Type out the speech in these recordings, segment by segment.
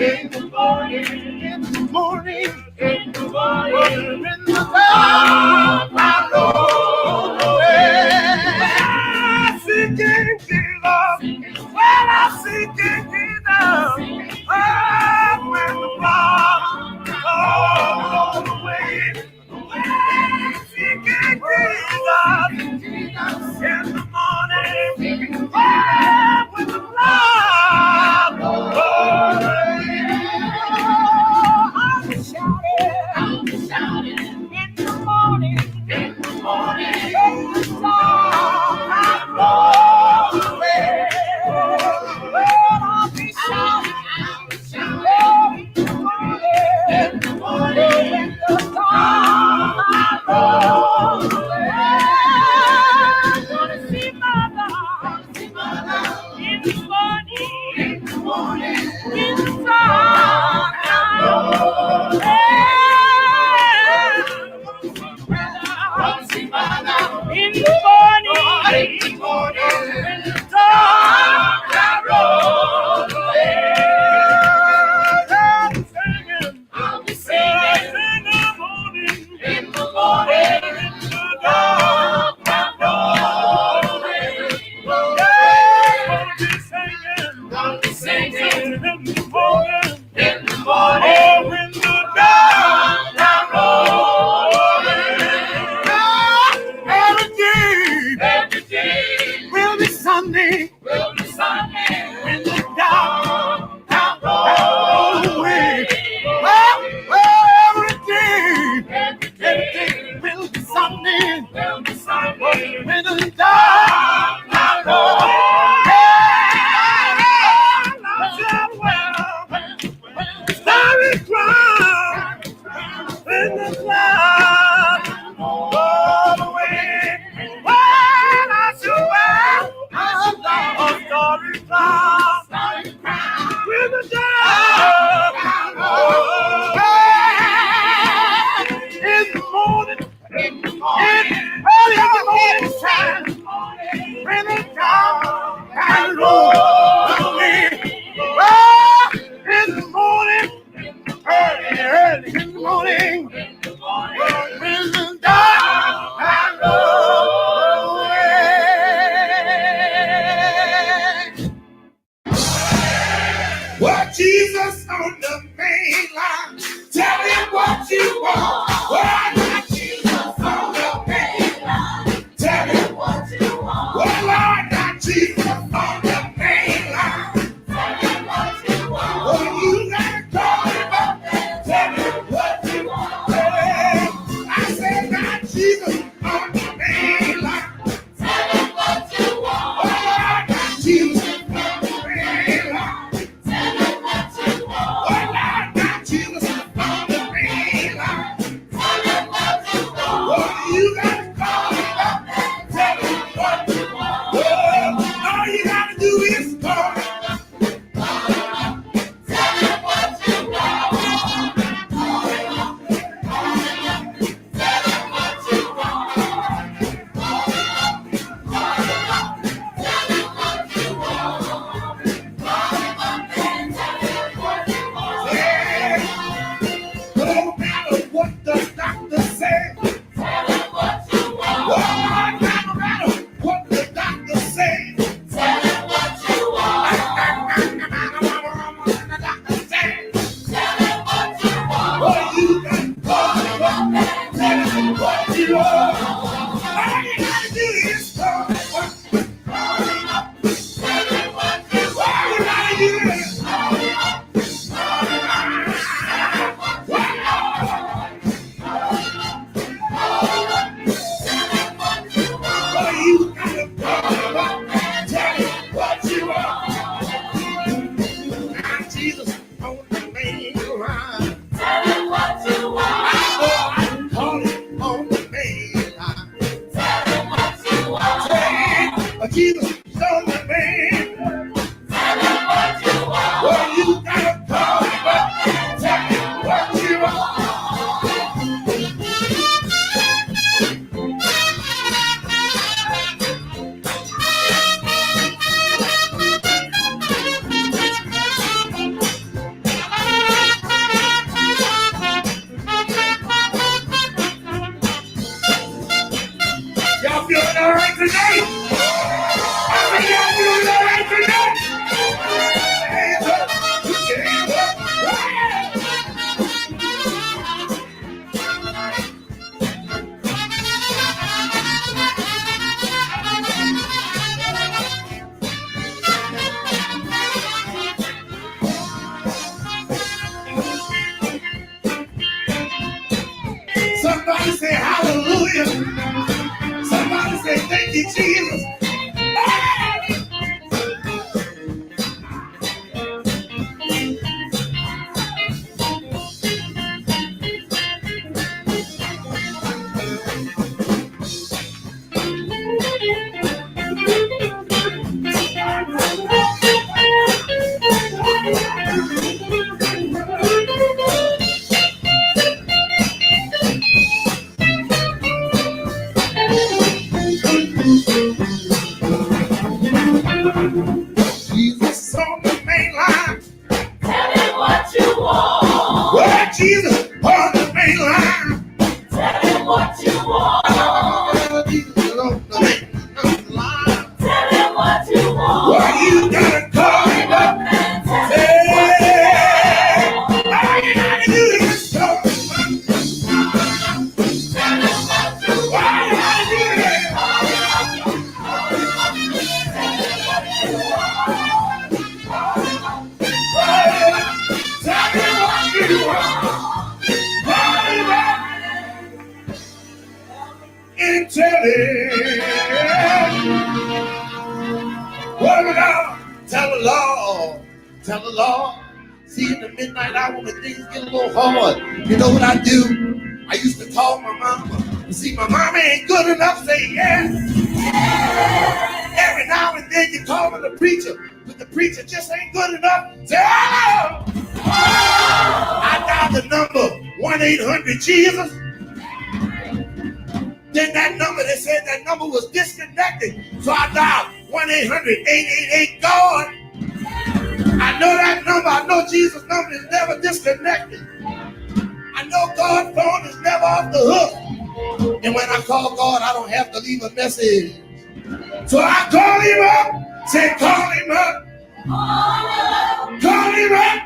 in the morning, in the morning, in the morning, in the dark, I roll away. I'm seeking Jesus, when I'm seeking Jesus, when the problems all away. I'm seeking Jesus, in the morning, when the blood goes away. I'll be shouting in the morning, when the sun goes away. Well, I'll be shouting in the morning, when the sun goes away. I'm gonna see my love in the morning, when the sun goes away. I'll see my love in the morning, when the dark rolls away. I'll be singing in the morning, when the dark rolls away. I'll be singing in the morning, when the dark rolls away. Every day will be Sunday, when the dark rolls away. Every day will be Sunday, when the dark rolls away. Starry cloud, when the cloud roll away. When I swear, a starry cloud, when the dark rolls away. In the morning, early in the morning time, when the dark rolls away. In the morning, early in the morning, when the dark rolls away. Well, Jesus on the main line, tell him what you want. Well, I got Jesus on the main line, tell him what you want. Well, I got Jesus on the main line, tell him what you want. Well, you gotta call him up and tell him what you want. I said, got Jesus on the main line, tell him what you want. Well, I got Jesus on the main line, tell him what you want. Well, I got Jesus on the main line, tell him what tell him. What am I now? Tell the Lord. Tell the Lord. See, in the midnight hour when things get a little hard, you know what I do? I used to call my mama. See, my mama ain't good enough. Say yes. Every now and then you call the preacher, but the preacher just ain't good enough. Say, oh! I dialed the number 1-800-Jesus. Then that number, they said that number was disconnected. So I dialed 1-800-888-GOD. I know that number. I know Jesus' number is never disconnected. I know God's phone is never off the hook. And when I call God, I don't have to leave a message. So I call him up. Say, call him up. Call him up.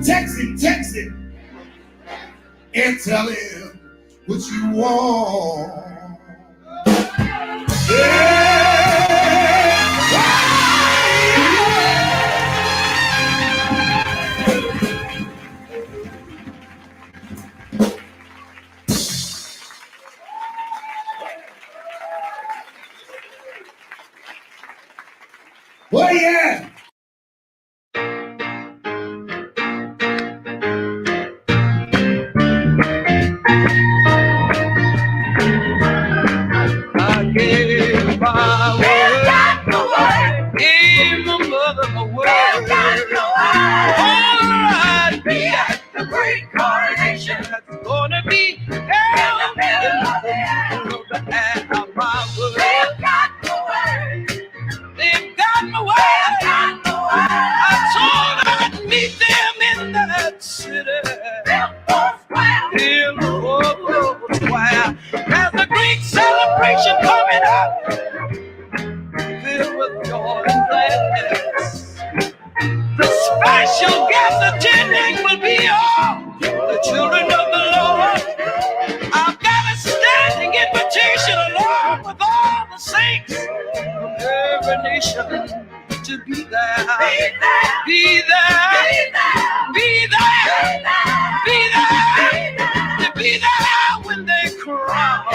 Text him. And tell him what you want. Yeah. Oh yeah. I gave my word. Gave my mother my word. All right, be at the great coronation. That's gonna be held in the hand of my word. They've got my word. I told I'd meet them in that city. Belmont Square. There's a great celebration coming up, filled with joy and gladness. The special guest attending will be all the children of the Lord. I've got a standing invitation along with all the saints from every nation to be there. Be there. Be there. Be there. To be there when they cry.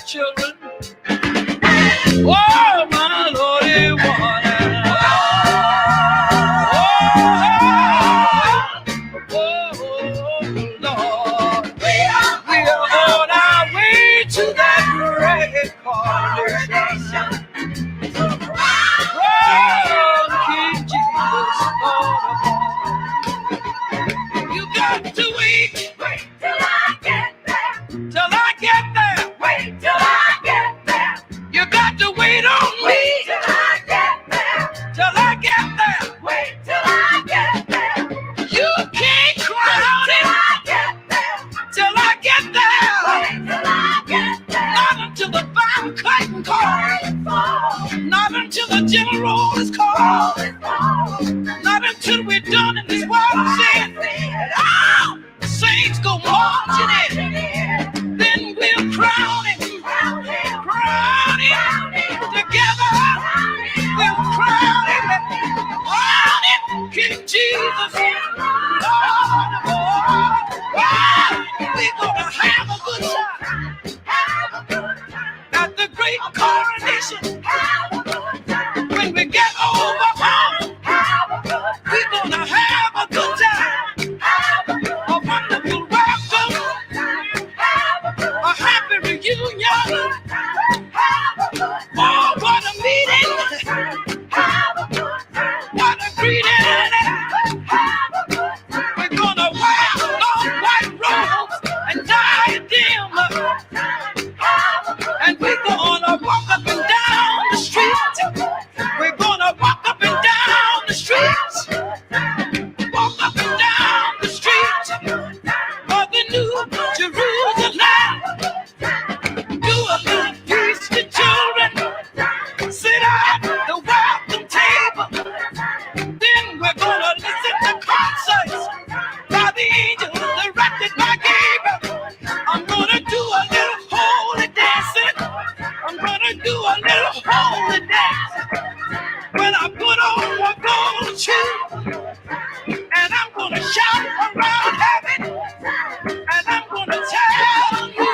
Children, oh my Lordy, Lord, we are on our way to that great coronation. Oh, King Jesus, Lord, you got to wait till I get there. Till I get there. Wait till I get there. You got to wait on me. Wait till I get there. Till I get there. Wait till I get there. You can't crown it. Till I get there. Wait till I get there. Not until the final curtain calls. Not until the general is called. Not until we're done in this world. Saying, oh, the saints go marching in. Then we'll crown him. Crown him together. We'll crown him. Crown him, King Jesus. Lord of all. We're gonna have a good time. At the great coronation. When we get over home, we're gonna have a good time. A wonderful welcome. A happy reunion. Oh, what a meeting. What a greeting. We're gonna wear long white robes and diadem. And we're gonna walk up and down the street. We're gonna walk up and down the streets. Walk up and down the street of the New Jerusalem. Do a good feast to children. Sit at the welcome table. Then we're gonna listen to concerts by the angels. about you, and I'm gonna shout around heaven, and I'm gonna tell you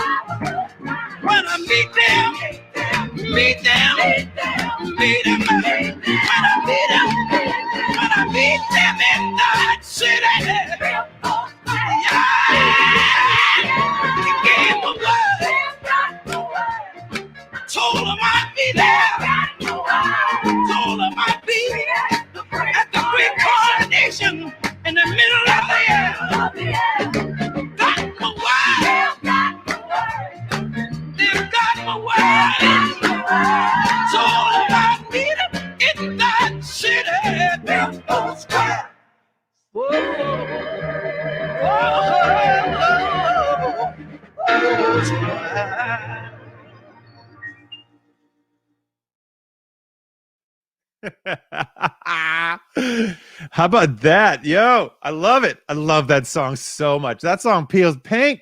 when I meet them, when I meet them in that city. Yeah, he gave a word, told him I'd be there, told him I'd be at the great coronation in the middle of the year. Got my word, they've got my word, told him I'd meet him in that city, Belmont Square. Whoa, whoa, whoa, whoa. How about that? Yo, I love it. I love that song so much. That song peels paint.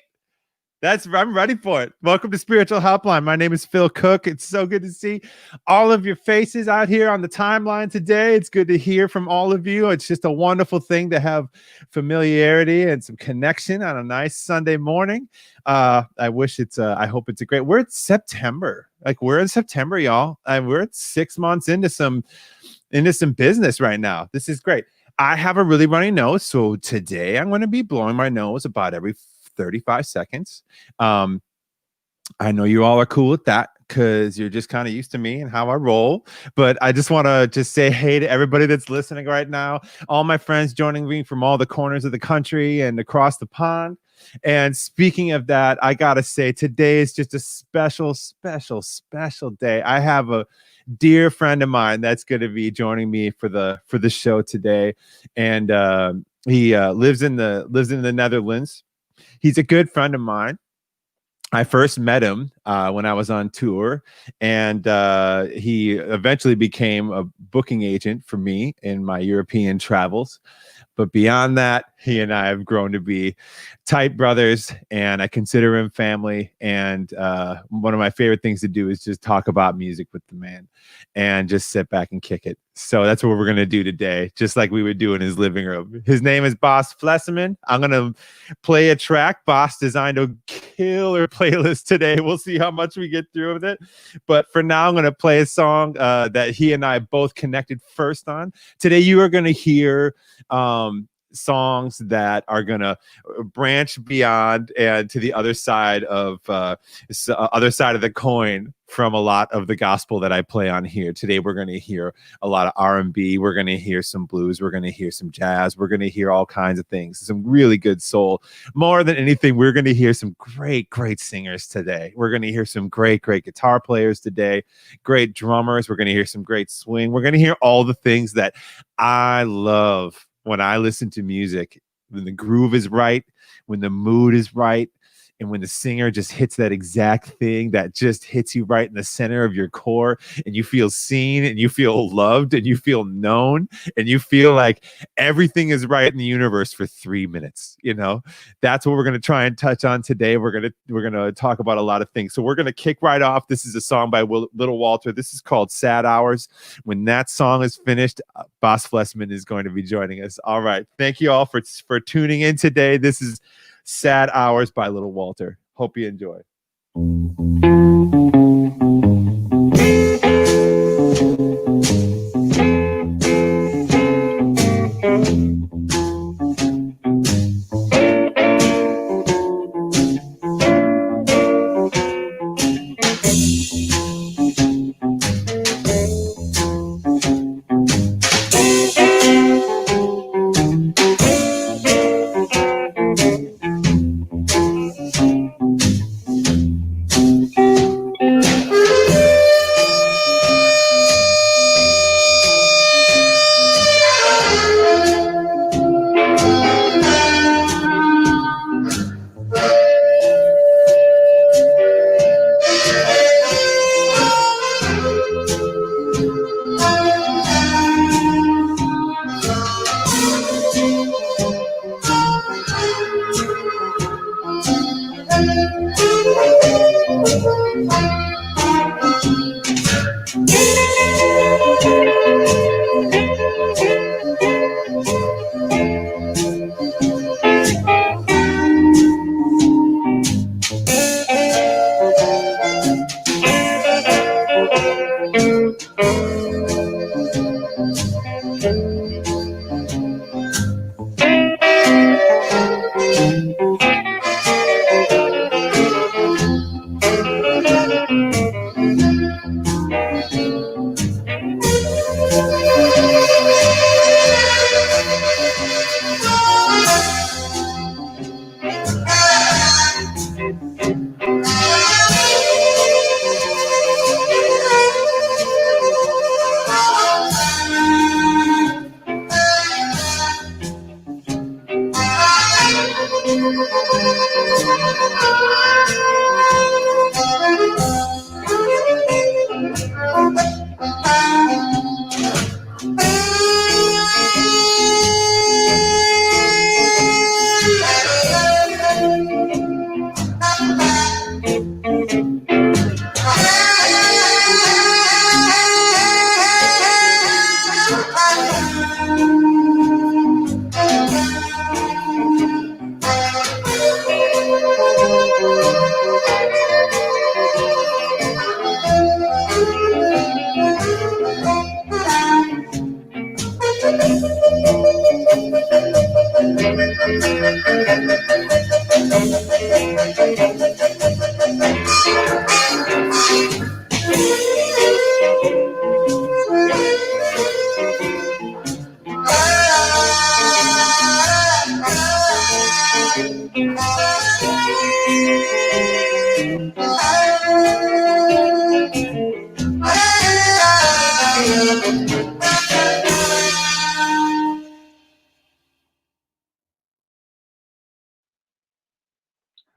I'm ready for it. Welcome to Spiritual Helpline. My name is Phil Cook. It's so good to see all of your faces out here on the timeline today. It's good to hear from all of you. It's just a wonderful thing to have familiarity and some connection on a nice Sunday morning. I hope it's a great. We're in September. We're in September, y'all. And we're 6 months into some business right now. This is great. I have a really runny nose, so today I'm going to be blowing my nose about every 35 seconds. I know you all are cool with that because you're just kind of used to me and how I roll. But I just want to say hey to everybody that's listening right now. All my friends joining me from all the corners of the country and across the pond. And speaking of that, I got to say today is just a special, special, special day. I have a dear friend of mine that's going to be joining me for the show today. And he lives in the Netherlands. He's a good friend of mine. I first met him when I was on tour, and he eventually became a booking agent for me in my European travels. But beyond that, he and I have grown to be tight brothers, and I consider him family. And one of my favorite things to do is just talk about music with the man and just sit back and kick it. So that's what we're going to do today, just like we would do in his living room. His name is Bas Flesseman. I'm going to play a track. Bas designed a killer playlist today. We'll see how much we get through with it. But for now, I'm going to play a song that he and I both connected first on. Today, you are going to hear songs that are going to branch beyond and to the other side of the coin from a lot of the gospel that I play on here. Today we're going to hear a lot of R&B, we're going to hear some blues, we're going to hear some jazz, we're going to hear all kinds of things, some really good soul. More than anything, we're going to hear some great singers today. We're going to hear some great guitar players today, great drummers, we're going to hear some great swing. We're going to hear all the things that I love when I listen to music, when the groove is right, when the mood is right, and when the singer just hits that exact thing that just hits you right in the center of your core, and you feel seen, and you feel loved, and you feel known, and you feel like everything is right in the universe for 3 minutes. You know, that's what we're going to try and touch on today. We're going to talk about a lot of things. So we're going to kick right off. This is a song by Little Walter. This is called Sad Hours. When that song is finished, Bas Flesseman is going to be joining us. All right. Thank you all for tuning in today. This is Sad Hours by Little Walter. Hope you enjoy.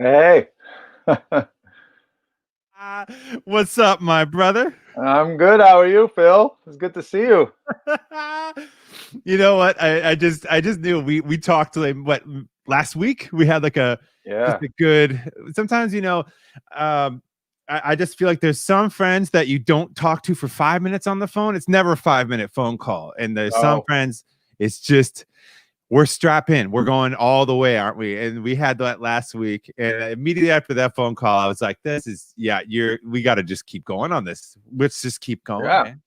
Hey, What's up, my brother? I'm good. How are you, Phil? It's good to see you. You know what? I just knew we talked like what last week. We had like a just Yeah. a good. Sometimes um, I just feel like there's some friends that you don't talk to for 5 minutes on the phone. It's never a 5 minute phone call, and there's some Oh, friends. It's just we're strapped in. We're going all the way, aren't we? And we had that last week. And immediately after that phone call, I was like, this is, yeah, we got to just keep going on this. Let's just keep going, yeah. man.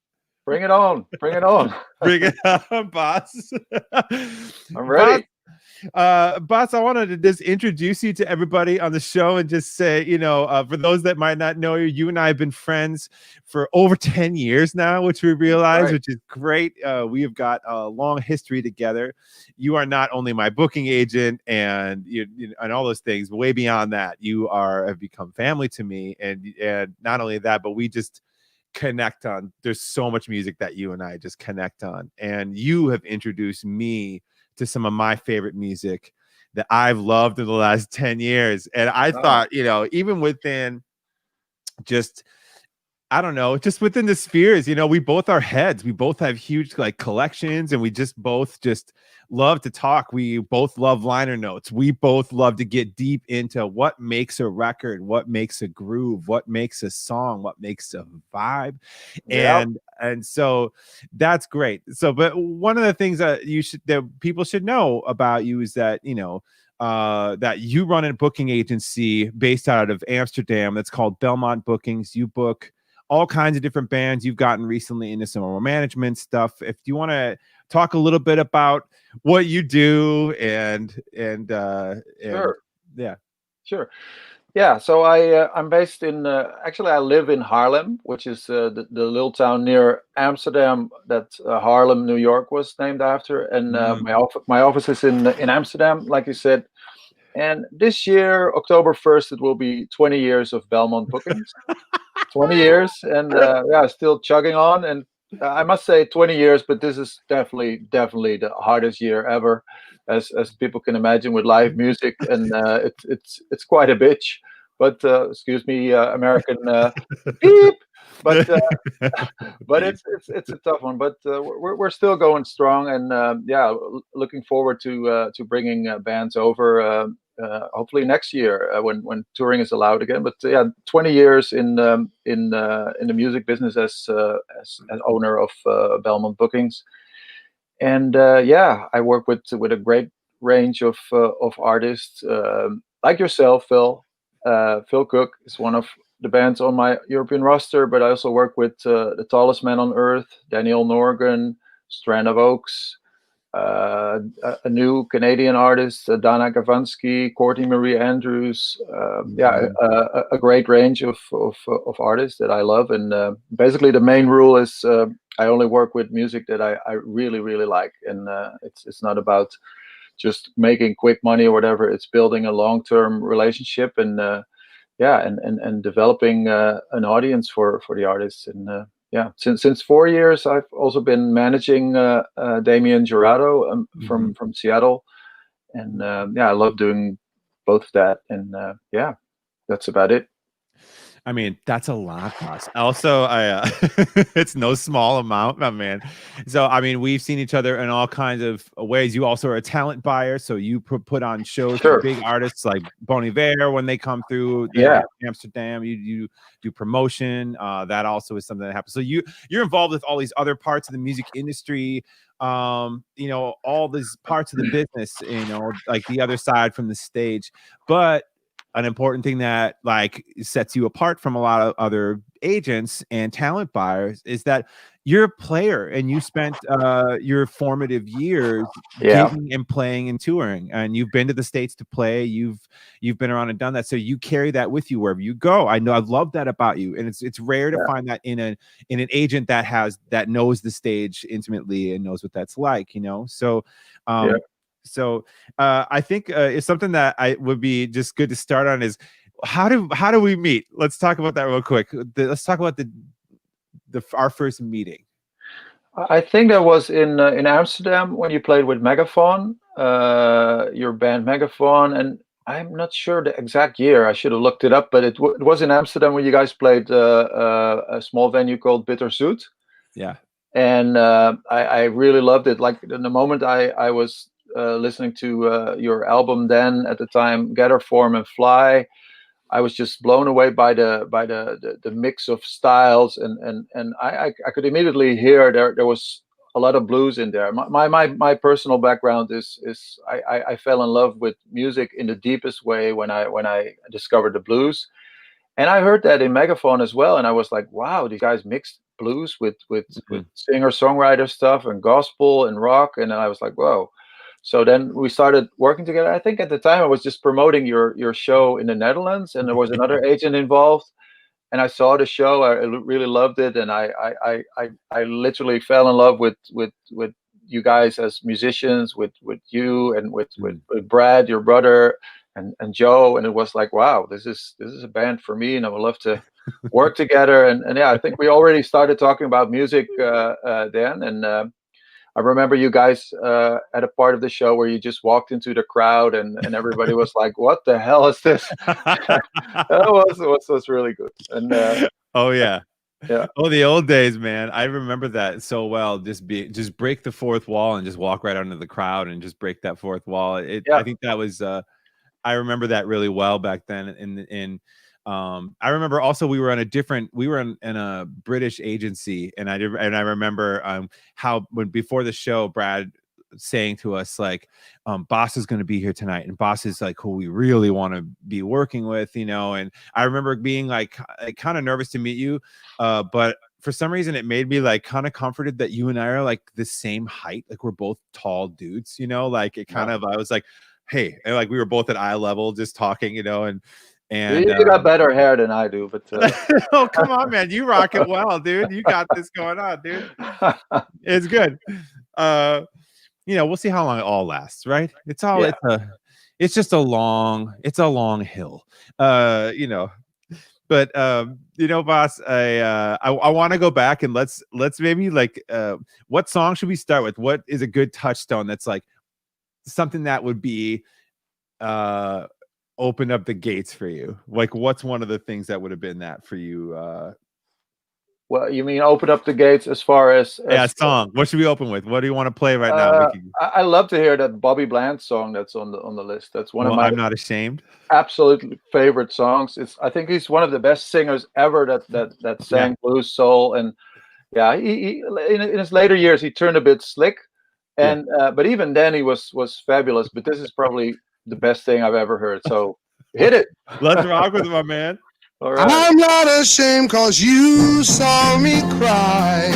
Bring it on. Bring it on. Bring it on, boss. I'm Boss, ready. Boss, I wanted to just introduce you to everybody on the show and just say, for those that might not know you, you and I have been friends for over 10 years now, which we realize, Right. which is great. We have got a long history together. You are not only my booking agent and and all those things, but way beyond that, have become family to me. And not only that, but we just connect on. There's so much music that you and I just connect on. And you have introduced me to some of my favorite music that I've loved in the last 10 years. And I Oh, thought, even within just I don't know, just within the spheres, we both are heads. We both have huge like collections, and we just both just love to talk. We both love liner notes. We both love to get deep into what makes a record, what makes a groove, what makes a song, what makes a vibe. yeah. And so that's great. So, but one of the things that people should know about you is that, that you run a booking agency based out of Amsterdam that's called Belmont Bookings. You book all kinds of different bands. You've gotten recently into some management stuff. If you want to talk a little bit about what you do and Sure. yeah. Sure. Yeah. So I'm based in actually I live in Haarlem, which is the little town near Amsterdam that Haarlem, New York was named after, and Mhm. my office is in Amsterdam, like you said. And this year, October 1st, it will be 20 years of Belmont Bookings. 20 years, and yeah, still chugging on. And I must say 20 years, but this is definitely the hardest year ever, as people can imagine, with live music. And it's quite a bitch. But excuse me, American beep. But it's a tough one. But we're still going strong, and yeah, looking forward to bringing bands over. Hopefully next year, when touring is allowed again. But yeah, 20 years in the music business as owner of Belmont Bookings. And yeah, I work with a great range of artists, like yourself, Phil. Phil Cook is one of the bands on my European roster, but I also work with the tallest man on earth, Daniel Norgan, Strand of Oaks, a new Canadian artist, Dana Gavansky, Courtney Marie Andrews. Yeah, Mhm. a great range of artists that I love. And basically, the main rule is I only work with music that I really like. And it's not about just making quick money or whatever. It's building a long-term relationship, and yeah, and developing an audience for the artists. And yeah, since 4 years, I've also been managing Damien Jurado, Mhm. from Seattle. And yeah, I love doing both of that. And yeah, that's about it. I mean, that's a lot, boss. Also, it's no small amount, my man. So, I mean, we've seen each other in all kinds of ways. You also are a talent buyer, so you put on shows for Sure. big artists like Bon Iver when they come through Yeah. Amsterdam. You do promotion. That also is something that happens. So you're involved with all these other parts of the music industry. All these parts of the business. Like the other side from the stage, but an important thing that like sets you apart from a lot of other agents and talent buyers is that you're a player, and you spent your formative years Yeah. gigging and playing and touring, and you've been to the States to play. You've been around and done that, so you carry that with you wherever you go. I know, I love that about you, and it's rare to find that in an agent that knows the stage intimately and knows what that's like, you know. So so I think it's something that I would be just good to start on is how do we meet? Let's talk about that real quick. Let's talk about our first meeting. I think that was in Amsterdam when you played with Megaphone, your band Megaphone, and I'm not sure the exact year. I should have looked it up, but it was in Amsterdam when you guys played a small venue called Bitterzoet. Yeah. And I really loved it. Like in the moment I was listening to your album then at the time, Gather Form and Fly, I was just blown away by the mix of styles, and I could immediately hear there was a lot of blues in there. My personal background is I fell in love with music in the deepest way when I discovered the blues, and I heard that in Megaphone as well, and I was like, wow, these guys mixed blues with singer-songwriter stuff and gospel and rock, and I was like, whoa. So then we started working together. I think at the time I was just promoting your show in the Netherlands, and there was another agent involved. And I saw the show. I really loved it, and I literally fell in love with you guys as musicians, with you and with Brad, your brother, and Joe. And it was like, wow, this is a band for me, and I would love to work together. And yeah, I think we already started talking about music then. And I remember you guys at a part of the show where you just walked into the crowd and everybody was like, what the hell is this? That was really good. And oh yeah. Yeah. Oh, the old days, man. I remember that so well. Just break the fourth wall and just walk right under the crowd and just break that fourth wall. I think that was I remember that really well back then. I remember also we were in a British agency, and I remember how before the show, Brad saying to us like, Bas is going to be here tonight, and Bas is like who we really want to be working with, you know. And I remember being like kind of nervous to meet you, but for some reason it made me like kind of comforted that you and I are like the same height, like we're both tall dudes, you know. Like it kind of, I was like, hey, and like we were both at eye level just talking, you know. And you got better hair than I do, but oh, come on, man, you rock it well, dude. You got this going on, dude. It's good. You know, we'll see how long it all lasts, right? It's all it's just a long hill. You know. But you know, Bas, I want to go back and let's maybe like what song should we start with? What is a good touchstone that's like something that would be open up the gates for you? Like what's one of the things that would have been that for you? Well, you mean open up the gates as far as song. What should we open with? What do you want to play right now? I love to hear that Bobby Bland song that's on the list. That's one of my I'm Not Ashamed absolute favorite songs. I think he's one of the best singers ever that sang blues, soul, and he in his later years he turned a bit slick, and but even then he was fabulous. But this is probably the best thing I've ever heard. So hit it. Let's rock with it, my man. All right. I'm not ashamed 'cause you saw me cry.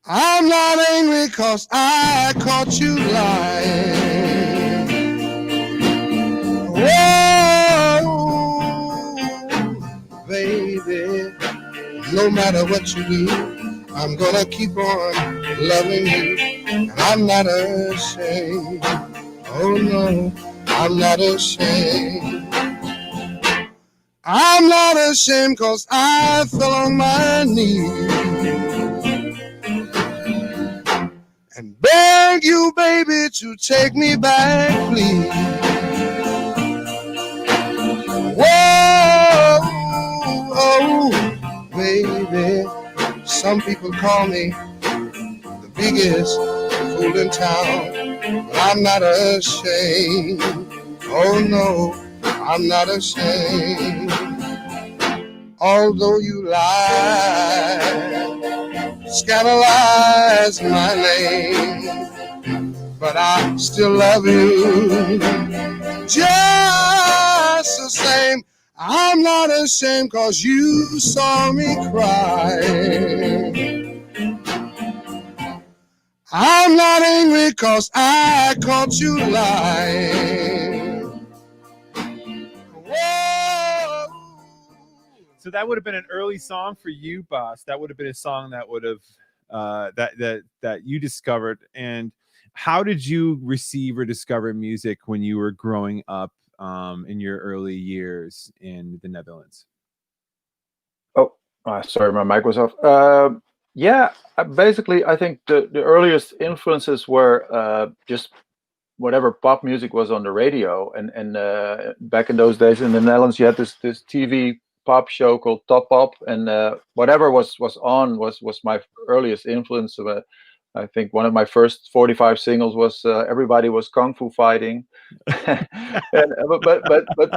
I'm not angry 'cause I caught you lying. Oh, baby, no matter what you do, I'm gonna keep on loving you. And I'm not ashamed. Oh no, I'm not ashamed. I'm not ashamed 'cause I fell on my knees and beg you, baby, to take me back, please. Whoa, oh, baby, some people call me the biggest fool in town, but I'm not ashamed. Oh no, I'm not ashamed. Although you lie, scandalize my name, but I still love you just the same. I'm not ashamed 'cause you saw me cry. I'm not angry 'cause I caught you lying. Whoa. So that would have been an early song for you, Bas. That would have been a song that would have that you discovered. And how did you receive or discover music when you were growing up in your early years in the Netherlands? Oh, sorry, my mic was off. Yeah, basically, I think the earliest influences were just whatever pop music was on the radio, and back in those days in the Netherlands, you had this TV pop show called Top Pop, and whatever was on was my earliest influence. I think one of my first 45 singles was "Everybody Was Kung Fu Fighting," but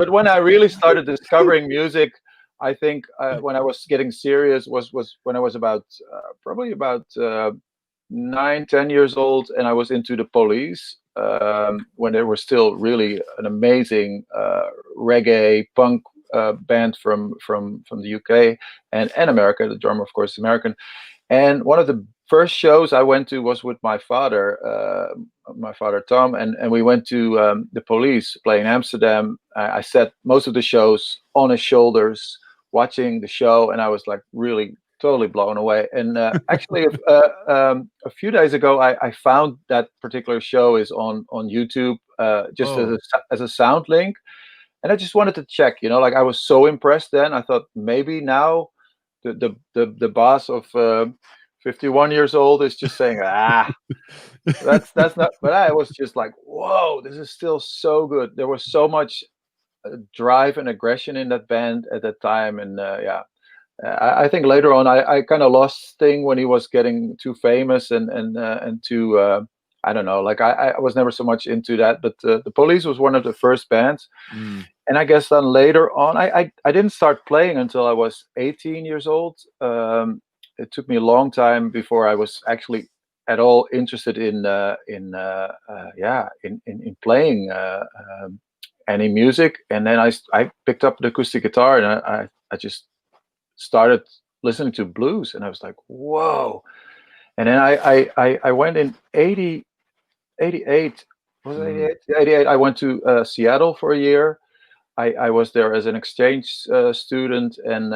when I really started discovering music, I think when I was getting serious was when I was about probably about 9, 10 years old, and I was into the Police when they were still really an amazing reggae punk band from the UK and America. The drummer, of course, American. And one of the first shows I went to was with my father Tom, and we went to the Police play in Amsterdam. I sat most of the shows on his shoulders watching the show, and I was like really totally blown away. And actually, a few days ago, I found that particular show is on YouTube just as a sound link, and I just wanted to check. Like I was so impressed then. I thought maybe now the boss of 51 years old is just saying that's not. But I was just like, whoa, this is still so good. There was so much drive and aggression in that band at that time, and I think later on I kind of lost Sting when he was getting too famous and too I don't know, like I was never so much into that, but the Police was one of the first bands. And I guess then later on I didn't start playing until I was 18 years old. It took me a long time before I was actually at all interested in playing any music. And then I picked up the acoustic guitar, and I just started listening to blues, and I was like, whoa. And then I went in 88. Was it 88? 88. I went to Seattle for a year. I was there as an exchange student, and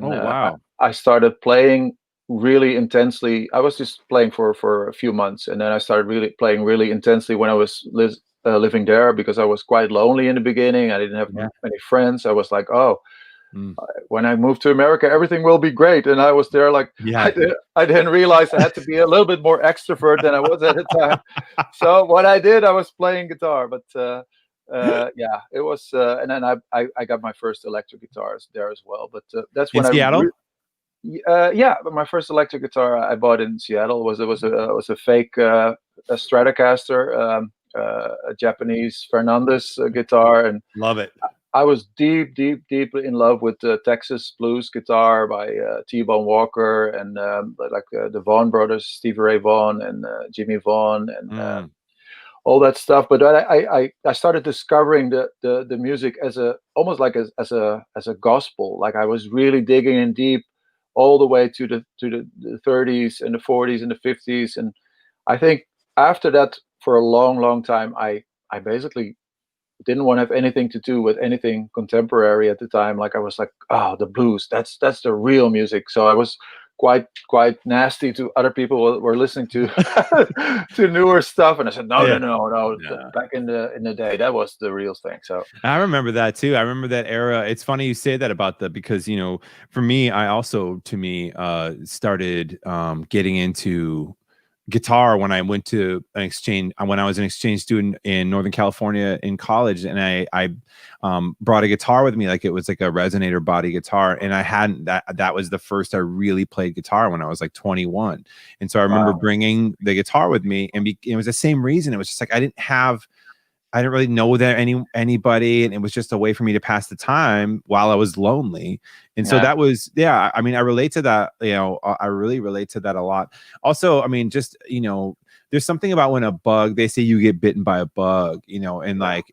wow. I started playing really intensely. I was just playing for a few months, and then I started playing really intensely when I was living there, because I was quite lonely in the beginning. I didn't have many friends. I was like, when I moved to America, everything will be great. And I was there like, I didn't realize I had to be a little bit more extrovert than I was at the time. So what I did, I was playing guitar, but it was, and then I got my first electric guitars there as well. But that's when in Seattle. But my first electric guitar I bought in Seattle was a fake a Stratocaster, a Japanese Fernandez guitar, and love it. I was deeply in love with the Texas blues guitar by T-Bone Walker and the Vaughan brothers, Stevie Ray Vaughan and Jimmy Vaughan and all that stuff. But I started discovering the music as almost like as a gospel. Like I was really digging in deep all the way to the 30s and the 40s and the 50s. And I think after that, for a long time, I basically didn't want to have anything to do with anything contemporary at the time. Like I was like, oh, the blues, that's the real music. So I was quite nasty to other people who were listening to to newer stuff, and I said no. Back in the day, that was the real thing. So I remember that too. I remember that era. It's funny you say that about because for me, I also started getting into guitar when I went to an exchange, when I was an exchange student in Northern California in college, and I brought a guitar with me, like it was like a resonator body guitar, and I hadn't that was the first I really played guitar when I was like 21. And so I remember bringing the guitar with me, and it was the same reason. It was just like I didn't really know that anybody, and it was just a way for me to pass the time while I was lonely. And so that was, I mean, I relate to that, I really relate to that a lot. Also, I mean, just, there's something about when they say you get bitten by a bug, and like,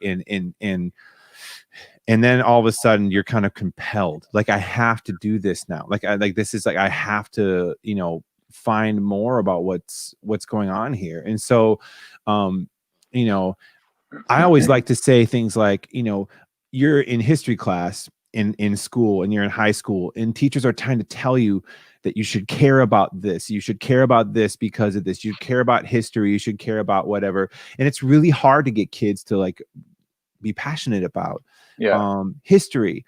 and then all of a sudden you're kind of compelled, like, I have to do this now. Like, this is like, I have to, you know, find more about what's going on here. And so, you know, I always like to say things like, you know, you're in history class in school, and you're in high school, and teachers are trying to tell you that you should care about this. You should care about this because of this. You care about history. You should care about whatever. And it's really hard to get kids to like be passionate about history.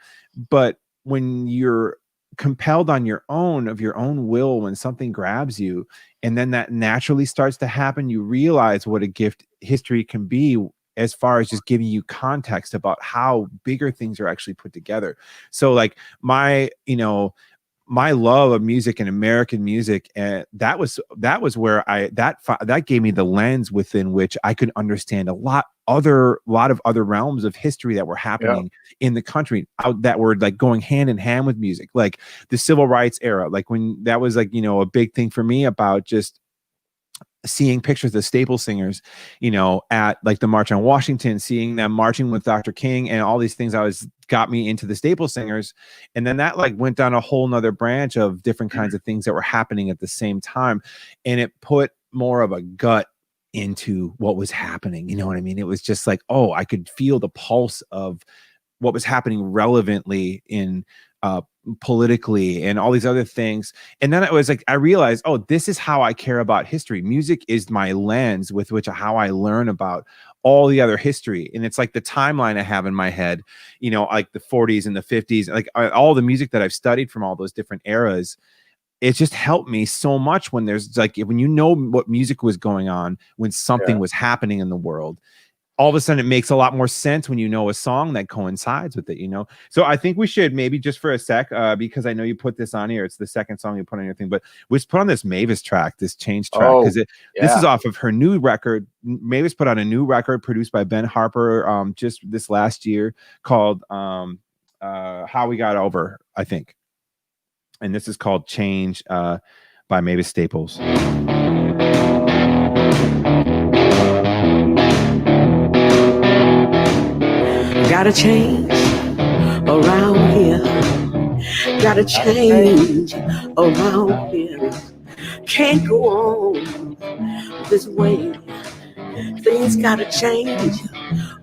But when you're compelled on your own, of your own will, when something grabs you, and then that naturally starts to happen, you realize what a gift history can be, as far as just giving you context about how bigger things are actually put together. So like my, you know, my love of music and American music, and that was where that gave me the lens within which I could understand a lot of other realms of history that were happening in the country, that were like going hand in hand with music, like the civil rights era, like when that was like, you know, a big thing for me, about just seeing pictures of Staples singers, you know, at like the March on Washington, seeing them marching with Dr. King, and all these things got me into the Staples singers. And then that like went down a whole nother branch of different kinds of things that were happening at the same time. And it put more of a gut into what was happening. You know what I mean? It was just like, oh, I could feel the pulse of what was happening relevantly in politically and all these other things. And then it was like, I realized, oh, this is how I care about history. Music is my lens with which how I learn about all the other history. And it's like the timeline I have in my head, you know, like the 40s and the 50s, like all the music that I've studied from all those different eras. It just helped me so much when there's like, when you know what music was going on, when something was happening in the world, all of a sudden it makes a lot more sense when you know a song that coincides with it, you know? So I think we should maybe just for a sec, because I know you put this on here. It's the second song you put on your thing, but we just put on this Mavis track, this Change track, because this is off of her new record. Mavis put out a new record produced by Ben Harper just this last year, called How We Got Over, I think. And this is called Change by Mavis Staples. Gotta change around here. Gotta change around here. Can't go on this way. Things gotta change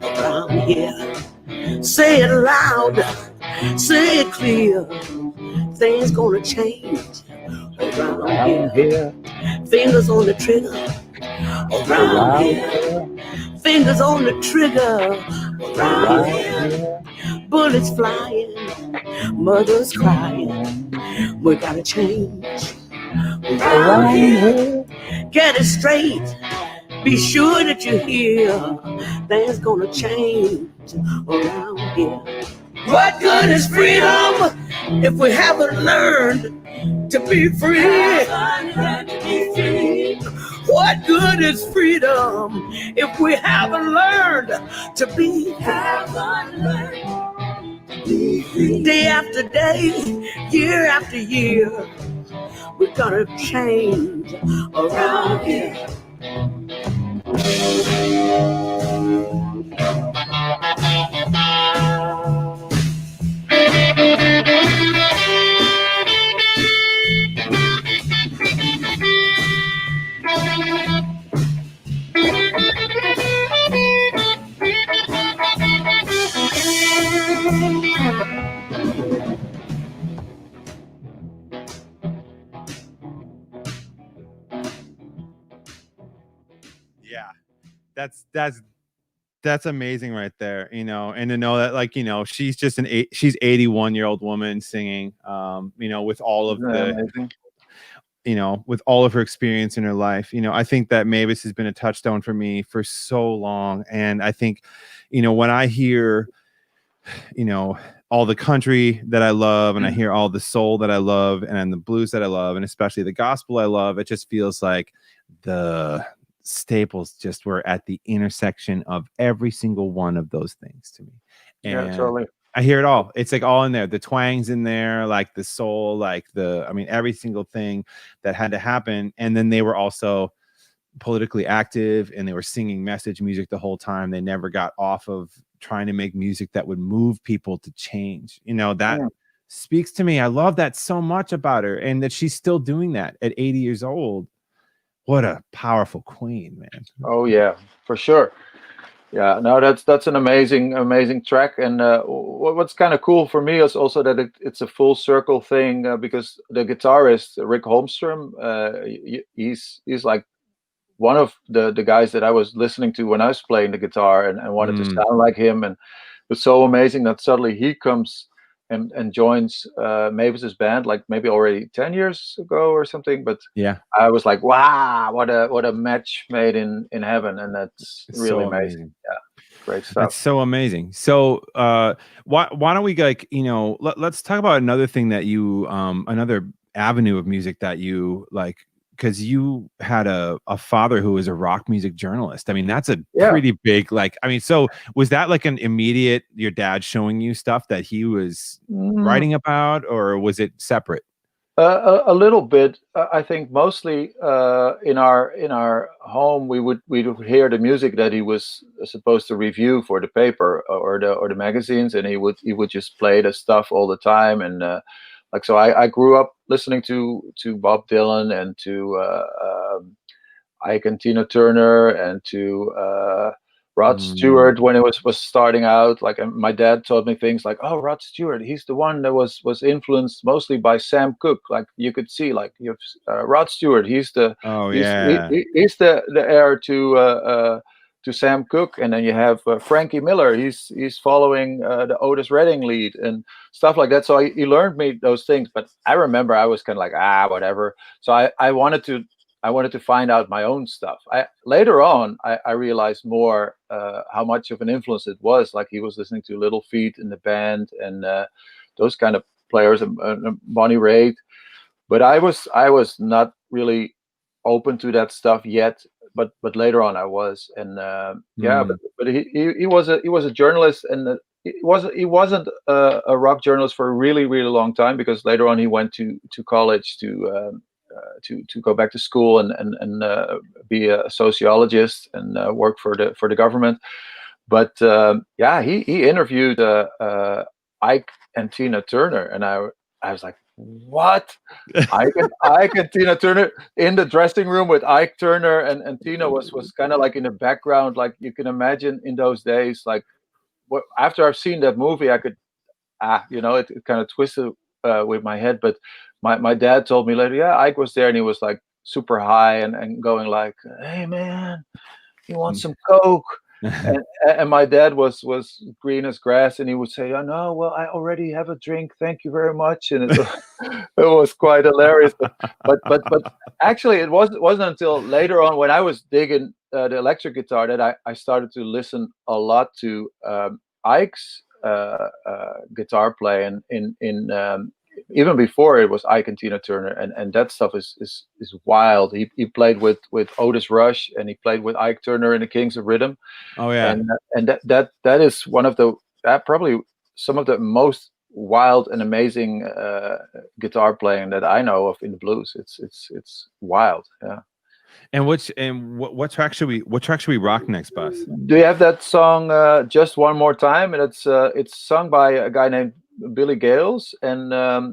around here. Say it loud, say it clear. Things gonna change around here. Fingers on the trigger around here. Fingers on the trigger around here. Bullets flying, mothers crying. We gotta change around here. Get it straight. Be sure that you hear. Things gonna change around here. What good is freedom if we haven't learned to be free? What good is freedom if we haven't learned to be free? Day after day, year after year, we're gonna change around here. Yeah, that's amazing right there, you know. And to know that, like, you know, she's just she's 81-year-old woman singing, you know, with all of the, you know, with all of her experience in her life. You know, I think that Mavis has been a touchstone for me for so long. And I think, you know, when I hear, you know, all the country that I love, and I hear all the soul that I love, and the blues that I love, and especially the gospel I love, it just feels like the Staples just were at the intersection of every single one of those things to me. And totally. I hear it all. It's like all in there. The twang's in there, like the soul, like I mean, every single thing that had to happen. And then they were also politically active, and they were singing message music the whole time. They never got off of trying to make music that would move people to change. You know, that speaks to me. I love that so much about her, and that she's still doing that at 80 years old. What a powerful queen, man. Oh yeah, for sure. Yeah, no, that's an amazing track. And what's kind of cool for me is also that it's a full circle thing, because the guitarist Rick Holmstrom, he's like one of the guys that I was listening to when I was playing the guitar, and wanted to sound like him. And it was so amazing that suddenly he comes and joins Mavis's band, like maybe already 10 years ago or something. But yeah, I was like, wow, what a match made in heaven. And that's it's really so amazing. Yeah, great stuff. That's so amazing. So why don't we, like, you know, let's talk about another thing that you another avenue of music that you like, because you had a father who was a rock music journalist. I mean, that's a pretty big, like, I mean, so was that like an immediate, your dad showing you stuff that he was writing about, or was it separate? A little bit. I think mostly in our home we'd hear the music that he was supposed to review for the paper or the magazines, and he would just play the stuff all the time. And like, so I grew up listening to Bob Dylan and to Ike and Tina Turner and to Rod Stewart when it was starting out. Like, my dad told me things like, "Oh, Rod Stewart, he's the one that was influenced mostly by Sam Cooke." Like, you could see, like, you have Rod Stewart. He's the he's the heir to Sam Cooke, and then you have Frankie Miller. He's following the Otis Redding lead and stuff like that. So he learned me those things. But I remember I was kind of like, whatever. So I wanted to find out my own stuff. Later on, I realized more how much of an influence it was. Like, he was listening to Little Feat in the band, and those kind of players, and Bonnie Raitt. But I was not really open to that stuff yet. But later on I was, and but he was a journalist, and he wasn't a rock journalist for a really long time, because later on he went to college to go back to school and be a sociologist and work for the government. But he interviewed Ike and Tina Turner, and I was like, what? Ike and Tina Turner in the dressing room with Ike Turner, and Tina was kind of like in the background. Like, you can imagine in those days, like, after I've seen that movie, I could it kind of twisted with my head. But my dad told me later, Ike was there, and he was like super high and going like, "Hey man, you want some Coke?" and my dad was green as grass, and he would say, "Oh no, well, I already have a drink, thank you very much." And it was quite hilarious. But actually, it wasn't until later on, when I was digging the electric guitar, that I started to listen a lot to Ike's guitar playing in even before it was Ike and Tina Turner, and that stuff is wild. He played with Otis Rush, and he played with Ike Turner in the Kings of Rhythm. Oh yeah, and that is one of probably some of the most wild and amazing guitar playing that I know of in the blues. It's wild, yeah. And what track should we rock next, Bas? Do you have that song Just One More Time? And it's sung by a guy named Billy Gales, and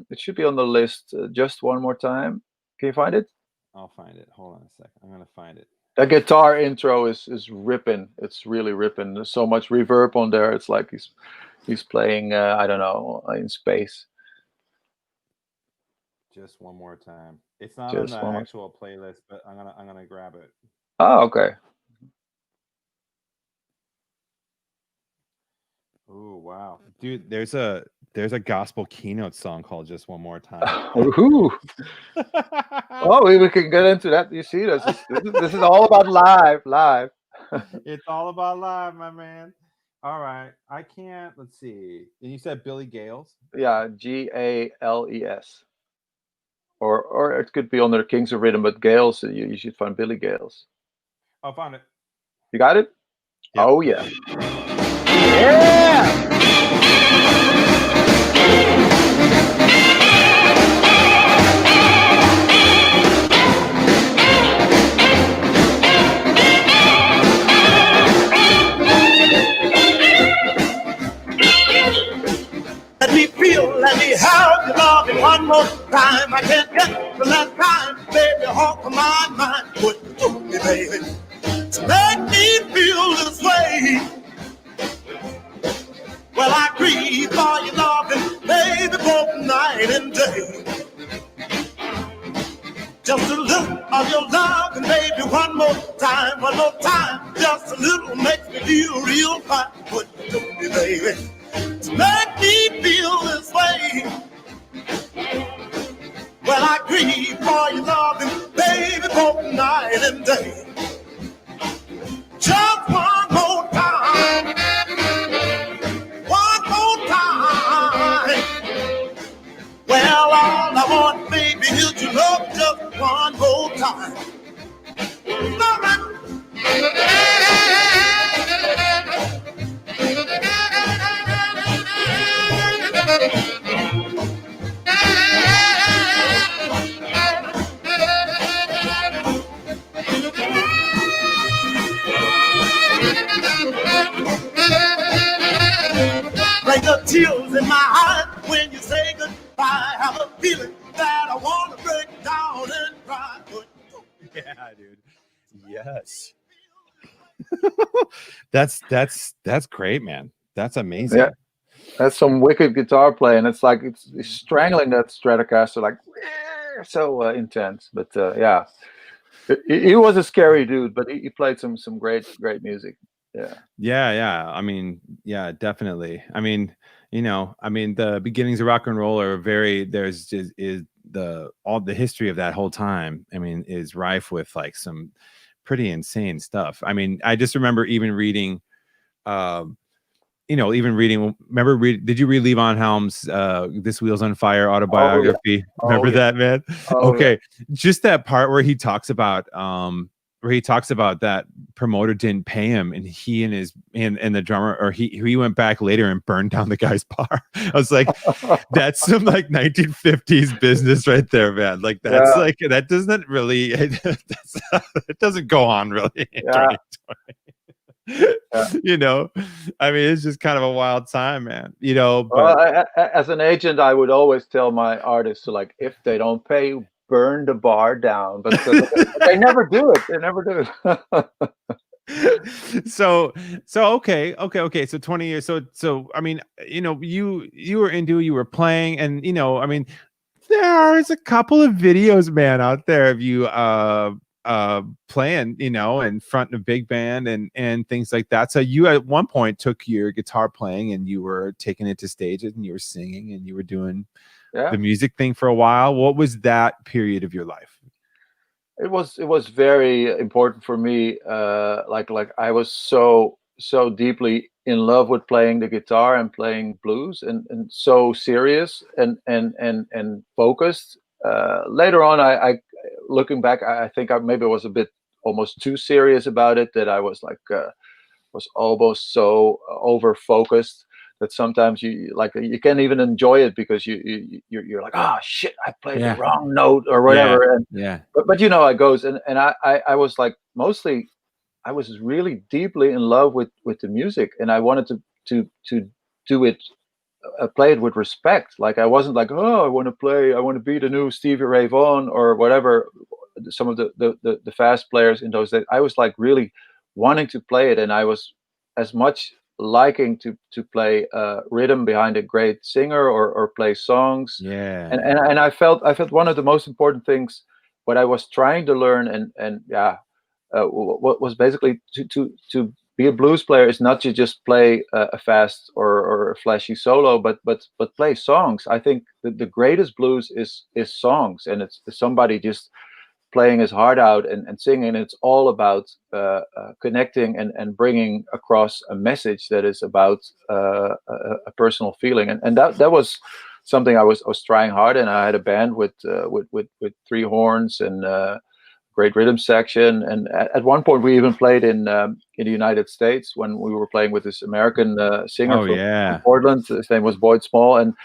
it should be on the list. Just One More Time. Can you find it? I'll find it. Hold on a second. I'm gonna find it. The guitar intro is ripping. It's really ripping. There's so much reverb on there. It's like he's playing I don't know, in space. Just One More Time. It's not on the actual playlist, but I'm gonna grab it. Oh, okay. Oh wow, dude! There's a gospel keynote song called "Just One More Time." Ooh. Oh, we can get into that. You see, this is all about live. It's all about live, my man. All right, I can't. Let's see. And you said Billy Gales? Yeah, Gales. Or it could be under the Kings of Rhythm, but Gales, you should find Billy Gales. I found it. You got it? Yep. Oh yeah. Yeah! one more time. I can't get the last time, baby, off of my mind. What you do me, baby, to make me feel this way? Well, I grieve for your loving, baby, both night and day. Just a little of your love, and baby, one more time, just a little makes me feel real fine. What you do me, baby, to make me feel this way? Well, I grieve for your loving, baby, both night and day. Just one more time, one more time. Well, all I want, baby, is your love just one more time. Like the tears in my eyes when you say goodbye. I have a feeling that I want to break down and cry. Yeah, dude. Yes. That's great, man. That's amazing. Yeah, that's some wicked guitar playing. It's like it's strangling that Stratocaster, like so intense. But yeah, he was a scary dude, but he played some great music. Yeah. I mean, yeah, definitely. I mean, the beginnings of rock and roll are all the history of that whole time. I mean, is rife with like some pretty insane stuff. I mean, I just remember even reading, did you read Levon Helm's This Wheel's on Fire autobiography? Oh, yeah. Remember that, man? Okay. Yeah. Just that part where he talks about that promoter didn't pay him, and he and the drummer, or he went back later and burned down the guy's bar. I was like, that's some like 1950s business right there, man. Like that's like, that doesn't really, it doesn't go on really. Yeah. I mean, it's just kind of a wild time, man. But well, as an agent, I would always tell my artists to, like, if they don't pay, burn the bar down, but they never do it. They never do it. So okay. So 20 years. So I mean, you were playing, and I mean, there's a couple of videos, man, out there of you playing, in front of a big band and things like that. So you at one point took your guitar playing and you were taking it to stages and you were singing and you were doing the music thing for a while. What was that period of your life? It was very important for me. Like I was so deeply in love with playing the guitar and playing blues, and so serious and focused. Later on, I looking back, I think maybe I was a bit almost too serious about it, that I was like was almost so over focused that sometimes you can't even enjoy it because you're like, oh shit, I played the wrong note or whatever. But how it goes. And I was like, mostly I was really deeply in love with the music, and I wanted to do it, play it with respect. Like I wasn't like, oh, I want to be the new Stevie Ray Vaughan or whatever, some of the fast players in those days. I was like really wanting to play it, and I was as much liking to play rhythm behind a great singer or play songs. And I felt one of the most important things what I was trying to learn what was basically to be a blues player is not to just play a fast or a flashy solo, but play songs. I think the greatest blues is songs, and it's somebody just playing his heart out and singing. It's all about connecting and bringing across a message that is about a personal feeling, and that was something I was trying hard. And I had a band with 3 horns and great rhythm section, and at one point we even played in the United States when we were playing with this American singer from Portland. His name was Boyd Small, and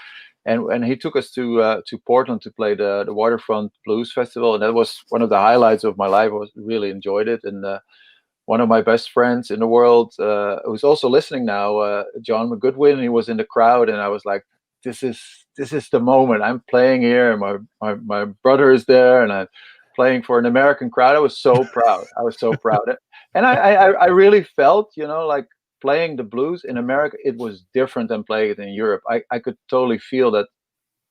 he took us to Portland to play the Waterfront Blues Festival, and that was one of the highlights of my life. I really enjoyed it. And one of my best friends in the world, who's also listening now, John McGoodwin, he was in the crowd, and I was like, this is the moment. I'm playing here, and my brother is there, and I'm playing for an American crowd. I was so proud. I was so proud, and I really felt, like playing the blues in America, it was different than playing it in Europe. I could totally feel that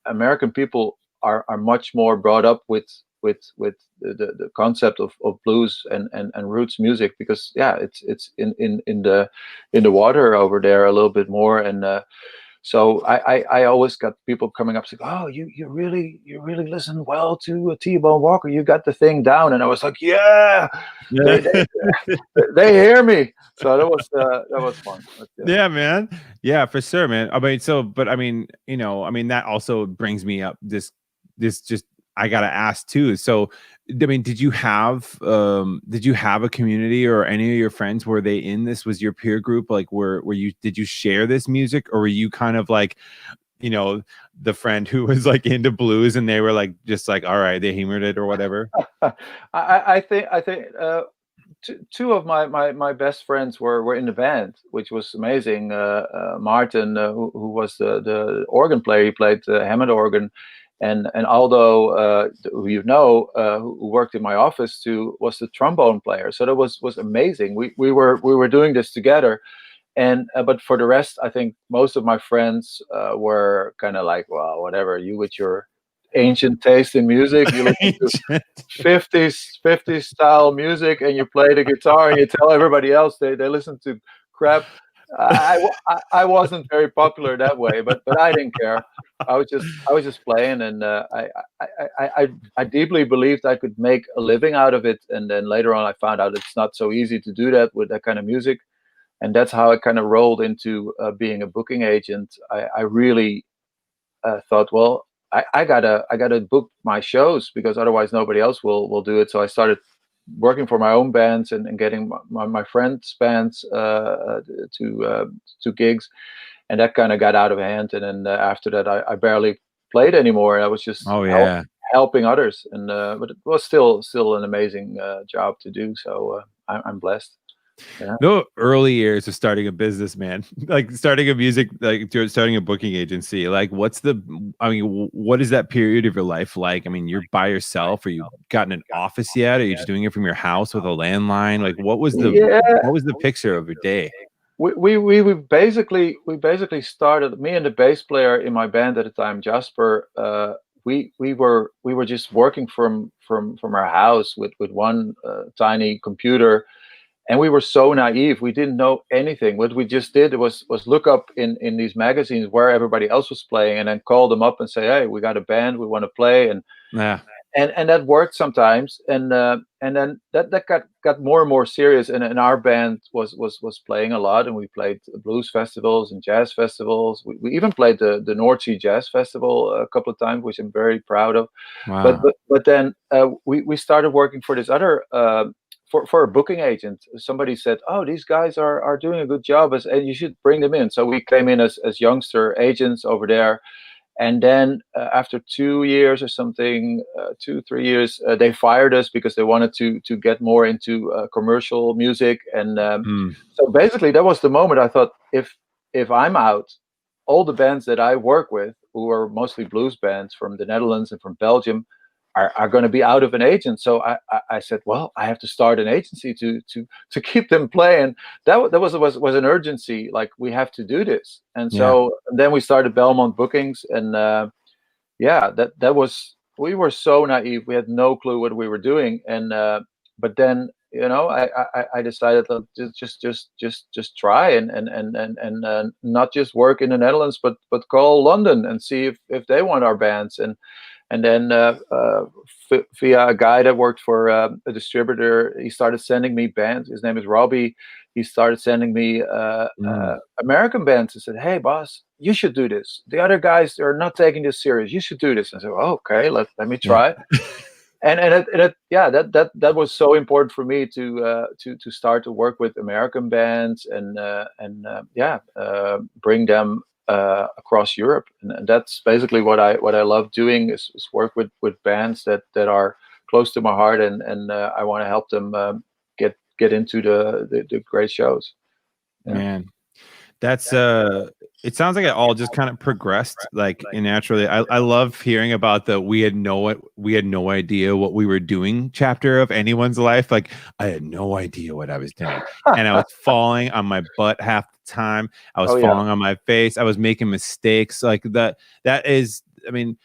American people are much more brought up with the concept of blues and roots music, because it's in the water over there a little bit more. And so I always got people coming up saying, "Oh, you really listen well to T-Bone Walker. You got the thing down." And I was like, "Yeah, they hear me." So that was fun. But, yeah, man. Yeah, for sure, man. I mean, but I mean, that also brings me up this just, I gotta ask too. So, I mean, did you have a community, or any of your friends, were they in this? Was your peer group like, did you share this music, or were you kind of like, the friend who was like into blues, and they were like, just like, all right, they humored it or whatever? I think two of my best friends were in the band, which was amazing. Martin, who was the organ player, he played Hammond organ, and Aldo, who who worked in my office too, was the trombone player. So that was amazing. We were doing this together, and but for the rest, I think most of my friends were kind of like, well, whatever, you with your ancient taste in music, you listen to 50s style music, and you play the guitar, and you tell everybody else they listen to crap. I wasn't very popular that way, but I didn't care. I was just playing, and I deeply believed I could make a living out of it. And then later on, I found out it's not so easy to do that with that kind of music, and that's how I kind of rolled into being a booking agent. I really thought, well, I gotta book my shows, because otherwise nobody else will do it. So I started working for my own bands, and getting my friends' bands to gigs, and that kind of got out of hand. And then after that, I barely played anymore. I was just helping others, and but it was still an amazing job to do. So I'm blessed. Yeah. No, early years of starting a business, man, like starting a booking agency. Like, what is that period of your life like? I mean, you're by yourself. Are you gotten an office yet? Are you just doing it from your house with a landline? Like, what was the picture of your day? We basically started, me and the bass player in my band at the time, Jasper. We were just working from our house with one tiny computer. And we were so naive. We didn't know anything. What we just did was look up in these magazines where everybody else was playing, and then call them up and say, "Hey, we got a band, we want to play." And that worked sometimes. And then that got more and more serious. And our band was playing a lot, and we played blues festivals and jazz festivals. We even played the North Sea Jazz Festival a couple of times, which I'm very proud of. Wow. But then we started working for this other. For a booking agent. Somebody said, "Oh, these guys are doing a good job, and you should bring them in." So we came in as youngster agents over there, and then after 2 years or something, 2-3 years, they fired us because they wanted to get more into commercial music. And so basically, that was the moment I thought, if I'm out, all the bands that I work with, who are mostly blues bands from the Netherlands and from Belgium, are going to be out of an agent. So I said, well, I have to start an agency to keep them playing. That was an urgency. Like, we have to do this. And so then we started Belmont Bookings, and that was, we were so naive. We had no clue what we were doing. And but then I decided to just try and not just work in the Netherlands, but call London and see if they want our bands. And then via a guy that worked for a distributor, he started sending me bands. His name is Robbie. He started sending me American bands and said, "Hey, Bas, you should do this. The other guys are not taking this serious. You should do this." And I said, "Oh, okay, let me try." And that was so important for me to start to work with American bands and bring them across Europe. And that's basically what I love doing, is work with bands that are close to my heart, and I want to help them get into the great shows. Man, that's it sounds like it all just kind of progressed like naturally. I love hearing about the we had no idea what we were doing chapter of anyone's life. Like I had no idea what I was doing, and I was falling on my butt half the time. I was falling on my face. I was making mistakes. Like that is, I mean,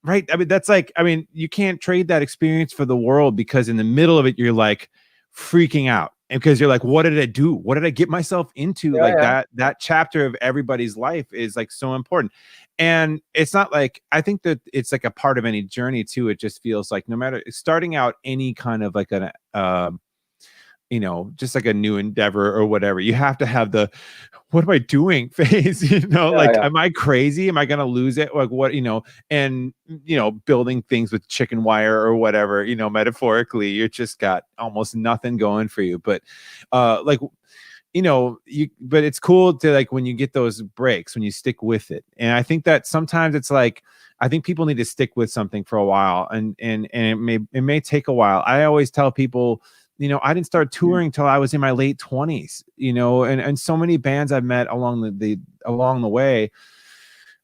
right. I mean, that's like, I mean, you can't trade that experience for the world, because in the middle of it, you're like freaking out. And because you're like, what did I do? What did I get myself into? That chapter of everybody's life is like so important. And it's not like, I think that it's like a part of any journey too. It just feels like no matter starting out any kind of like an, you know, just like a new endeavor or whatever, you have to have the, what am I doing phase? You know, am I crazy? Am I going to lose it? Like what, you know, and, you know, building things with chicken wire or whatever, you know, metaphorically, you just got almost nothing going for you. But like, you know, but it's cool to like when you get those breaks, when you stick with it. And I think that sometimes it's like, I think people need to stick with something for a while, and it may take a while. I always tell people, you know, I didn't start touring till I was in my late 20s, you know, and so many bands I've met along the way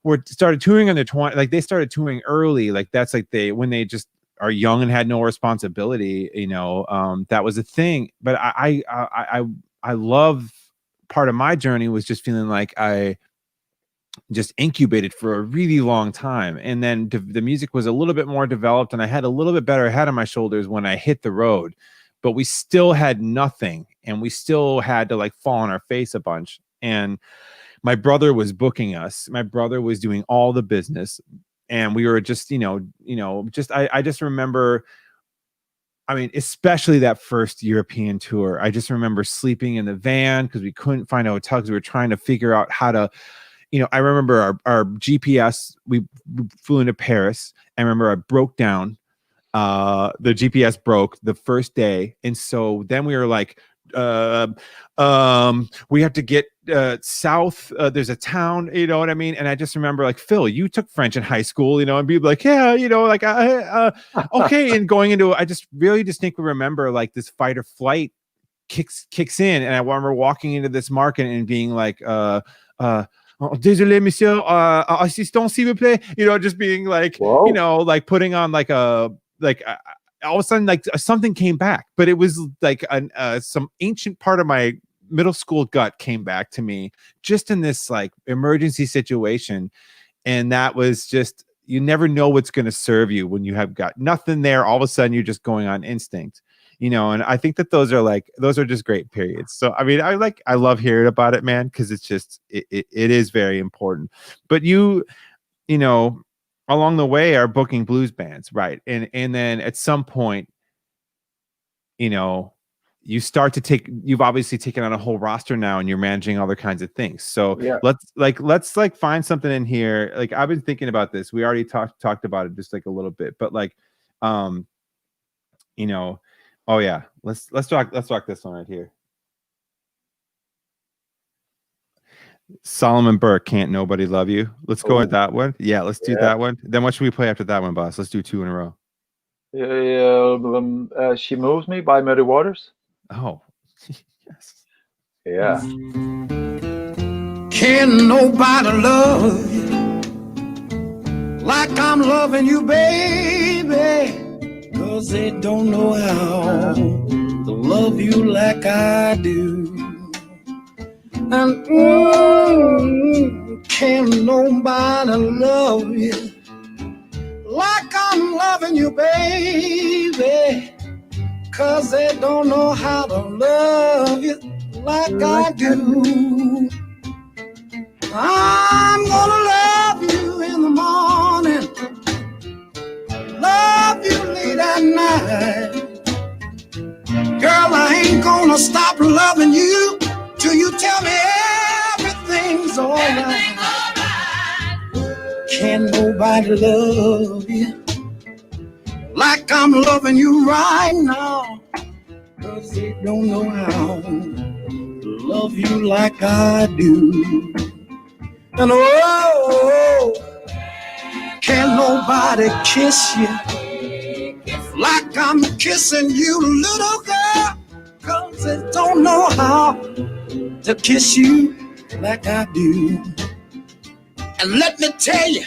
were started touring in their 20s, like they started touring early. Like that's like when they just are young and had no responsibility, you know, that was a thing. But I love, part of my journey was just feeling like I just incubated for a really long time. And then the music was a little bit more developed, and I had a little bit better head on my shoulders when I hit the road. But we still had nothing, and we still had to like fall on our face a bunch. And my brother was booking us. My brother was doing all the business, and we were just, I just remember, I mean, especially that first European tour, I just remember sleeping in the van because we couldn't find a hotel because we were trying to figure out how to, you know, I remember our GPS, we flew into Paris. I remember I broke down. The GPS broke the first day, and so then we were like, we have to get south. There's a town, you know what I mean? And I just remember like, Phil, you took French in high school, you know, and be like, yeah, you know, like okay. And going into, I just really distinctly remember like this fight or flight kicks in, and I remember walking into this market and being like, désolé, monsieur, assistant, s'il vous plaît, you know, just being like, whoa. You know, like putting on like a, like all of a sudden like something came back, but it was like some ancient part of my middle school gut came back to me just in this like emergency situation. And that was just, you never know what's going to serve you when you have got nothing there. All of a sudden you're just going on instinct, you know. And I think that those are just great periods. So I mean, I love hearing about it, man, because it's just it is very important. But you know, along the way are booking blues bands, right? And then at some point, you know, you start to you've obviously taken on a whole roster now, and you're managing other kinds of things. So yeah. let's find something in here. Like I've been thinking about this. We already talked about it just like a little bit, but like, you know, oh yeah, let's rock this one right here. Solomon Burke, Can't Nobody Love You. Let's go with that one. Yeah, let's do that one. Then what should we play after that one, Bas? Let's do two in a row. She Moves Me by Muddy Waters. Oh, yes. Yeah. Can nobody love you like I'm loving you, baby? 'Cause they don't know how to love you like I do. And can nobody love you like I'm loving you, baby? 'Cause they don't know how to love you like I do. I'm gonna love you in the morning, love you late at night. Girl, I ain't gonna stop loving you till you tell me everything's all right. Can nobody love you like I'm loving you right now? 'Cause they don't know how to love you like I do. And oh, can nobody kiss you like I'm kissing you, little girl? 'Cause they don't know how to kiss you like I do. And let me tell you,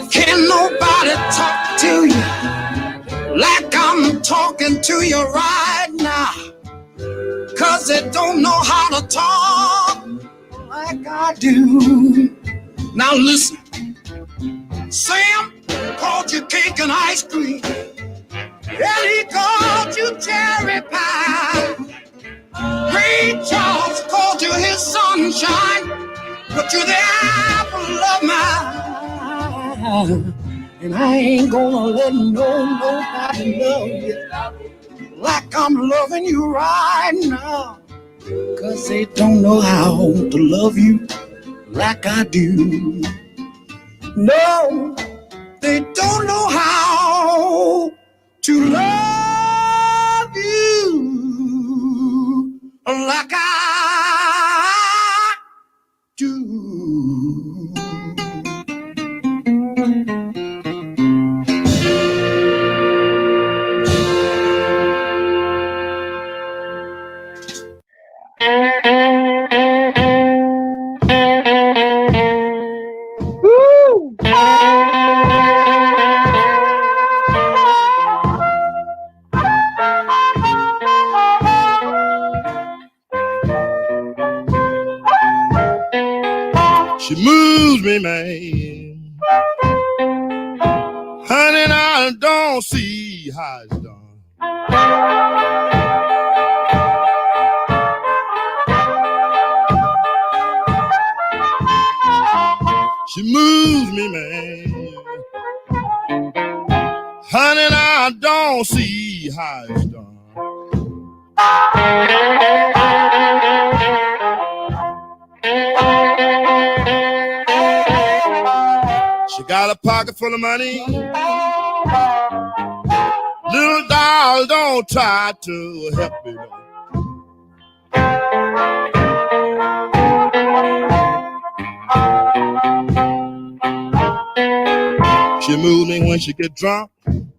can nobody talk to you like I'm talking to you right now? 'Cause they don't know how to talk like I do. Now listen, Sam called you cake and ice cream, and he called you cherry pie. Ray Charles called you his sunshine, but you're the apple of my eye. And I ain't gonna let nobody love you like I'm loving you right now. 'Cause they don't know how to love you like I do. No, they don't know how to love you like I do. She moves me, man. Honey, and I don't see how it's done. She moves me, man. Honey, and I don't see how it's done. She got a pocket full of money. Little doll, don't try to help me. She moves me when she get drunk. Then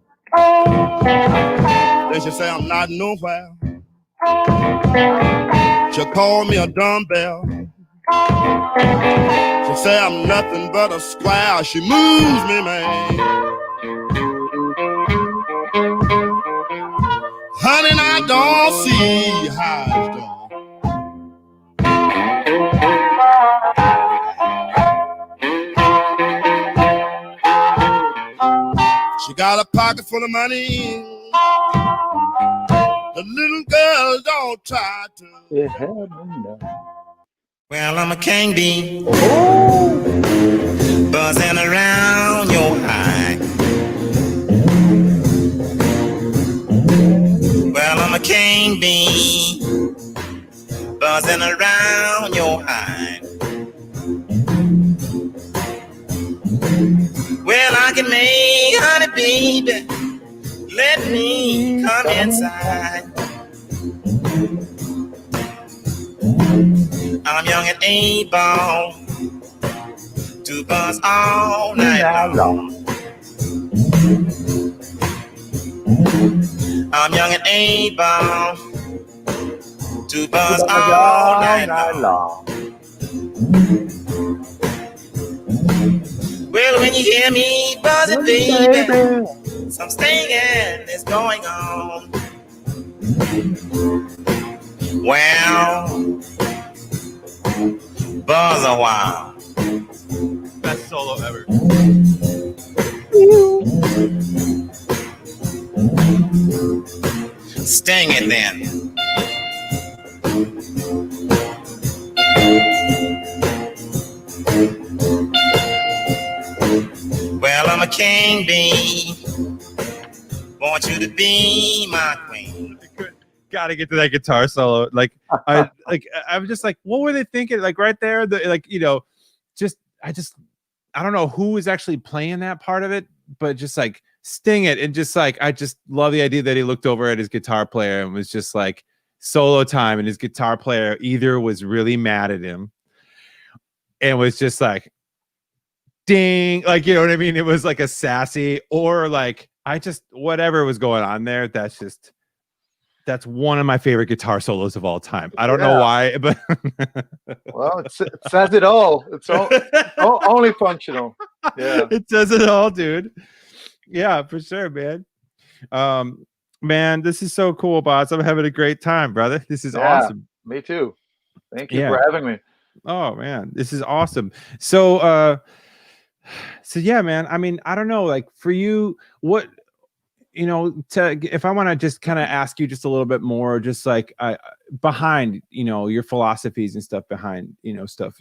she say I'm not nowhere. She'll call me a dumbbell. She say I'm nothing but a square. She moves me, man. Honey, and I don't see how it's done. She got a pocket full of money. The little girl don't try to. Well, I'm a king bee, buzzing around your eye. Well, I'm a king bee, buzzing around your eye. Well, I can make honey, baby, let me come inside. I'm young and able to buzz all night long. I'm young and able to buzz all night long. Well, when you hear me buzzing, baby, some stinging is going on. Well, buzz a while. Best solo ever. Sting it then. Well, I'm a king bee. Want you to be my queen. Gotta get to that guitar solo. I'm just like, what were they thinking? Like right there, I don't know who was actually playing that part of it, but just like sting it, and just like I just love the idea that he looked over at his guitar player and was just like solo time, and his guitar player either was really mad at him and was just like ding, like, you know what I mean? It was like a sassy, or like whatever was going on there. That's just That's one of my favorite guitar solos of all time. I don't know why, but well, it says it all. It's only functional. Yeah, it says it all, dude. Yeah, for sure, man. Man, this is so cool, Bas. I'm having a great time, brother. This is awesome. Me too. Thank you for having me. Oh man, this is awesome. So yeah, man. I mean, I don't know, like for you, what, you know, if I want to just kind of ask you just a little bit more, just like behind, you know, your philosophies and stuff behind, you know, stuff,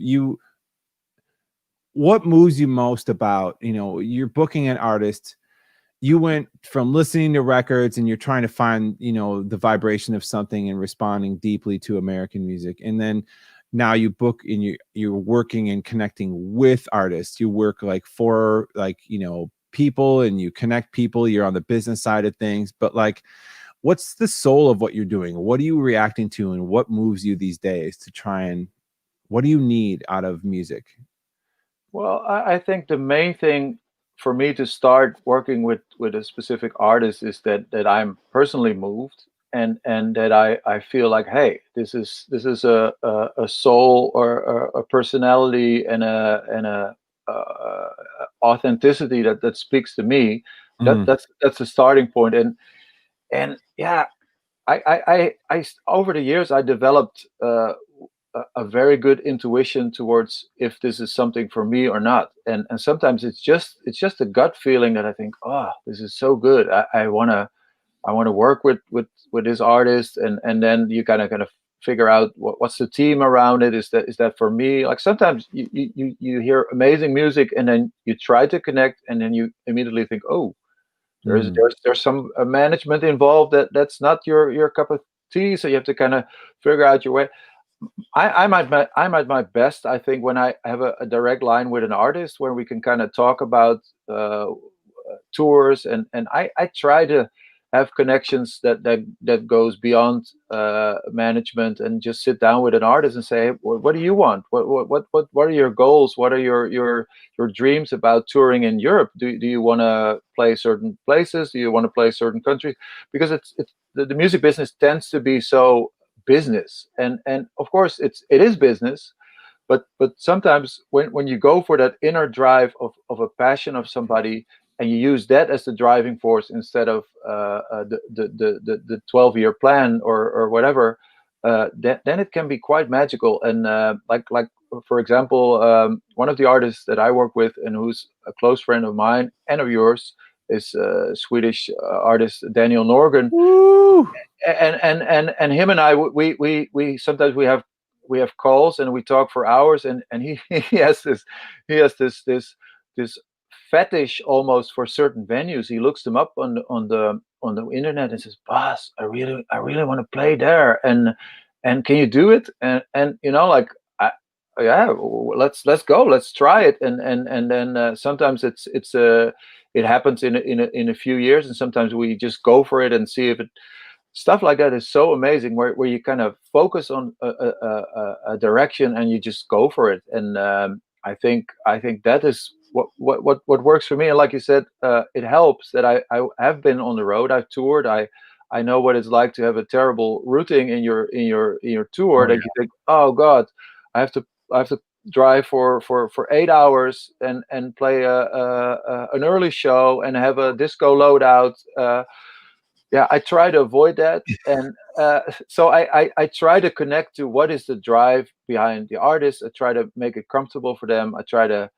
what moves you most about, you know, you're booking an artist, you went from listening to records and you're trying to find, you know, the vibration of something and responding deeply to American music. And then now you book and you're working and connecting with artists. You work like for like, you know, people, and you connect people. You're on the business side of things, but like, what's the soul of what you're doing? What are you reacting to, and what moves you these days to try and, what do you need out of music? Well, I think the main thing for me to start working with a specific artist is that I'm personally moved, and that I feel like, hey, this is a soul or a personality and a authenticity that speaks to me. That's the starting point. And yeah, I over the years I developed a very good intuition towards if this is something for me or not. And sometimes it's just a gut feeling that I think, oh, this is so good. I wanna work with this artist, and then you kind of figure out what's the team around it. Is that for me? Like sometimes you hear amazing music and then you try to connect, and then you immediately think, oh, there's some management involved that's not your cup of tea. So you have to kind of figure out your way. I'm at my best, I think, when I have a direct line with an artist where we can kind of talk about tours, and I try to have connections that goes beyond management, and just sit down with an artist and say, hey, what do you want? What are your goals? What are your dreams about touring in Europe? Do you want to play certain places? Do you want to play certain countries? Because it's the music business tends to be so business, and of course it is business, but sometimes when you go for that inner drive of a passion of somebody, and you use that as the driving force instead of the 12-year plan or whatever, then it can be quite magical. And like for example, one of the artists that I work with and who's a close friend of mine and of yours is Swedish artist Daniel Norgren. Woo! And him and I, we sometimes we have calls and we talk for hours, and he has this fetish almost for certain venues. He looks them up on the internet and says, Bas, I really want to play there, and can you do it? And you know, like, yeah, let's go, let's try it. And then sometimes it happens in a few years, and sometimes we just go for it and see if it. Stuff like that is so amazing, where you kind of focus on a direction and you just go for it. And I think that is what works for me. And like you said, it helps that I have been on the road. I've toured. I know what it's like to have a terrible routing in your tour. You think, oh God, I have to drive for 8 hours and play an early show and have a disco loadout. Yeah, I try to avoid that, and so I try to connect to what is the drive behind the artist. I try to make it comfortable for them. I try to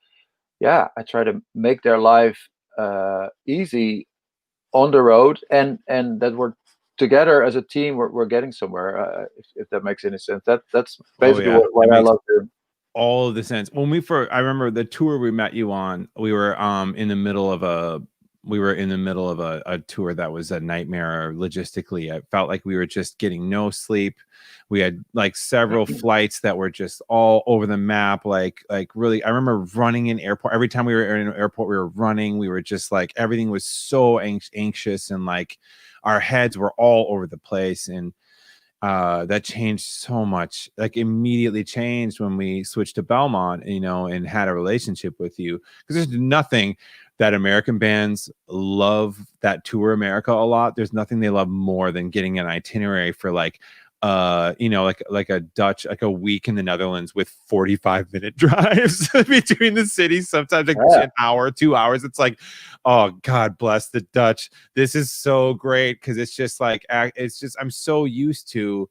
make their life easy on the road, and that we're together as a team. We're getting somewhere. If that makes any sense. That's basically what I love doing. All of the sense. When I remember the tour we met you on. We were in the middle of a tour that was a nightmare logistically. I felt like we were just getting no sleep. We had like several flights that were just all over the map. Like really, I remember running in airport. Every time we were in an airport, we were running. We were just like, everything was so anxious, and like our heads were all over the place. And that changed so much, like immediately changed when we switched to Belmont, you know, and had a relationship with you, because there's nothing that American bands love that tour America a lot. There's nothing they love more than getting an itinerary for like like a Dutch, like a week in the Netherlands with 45-minute drives between the cities, sometimes like an hour, 2 hours. It's like, oh, God bless the Dutch. This is so great because it's just like, I'm so used to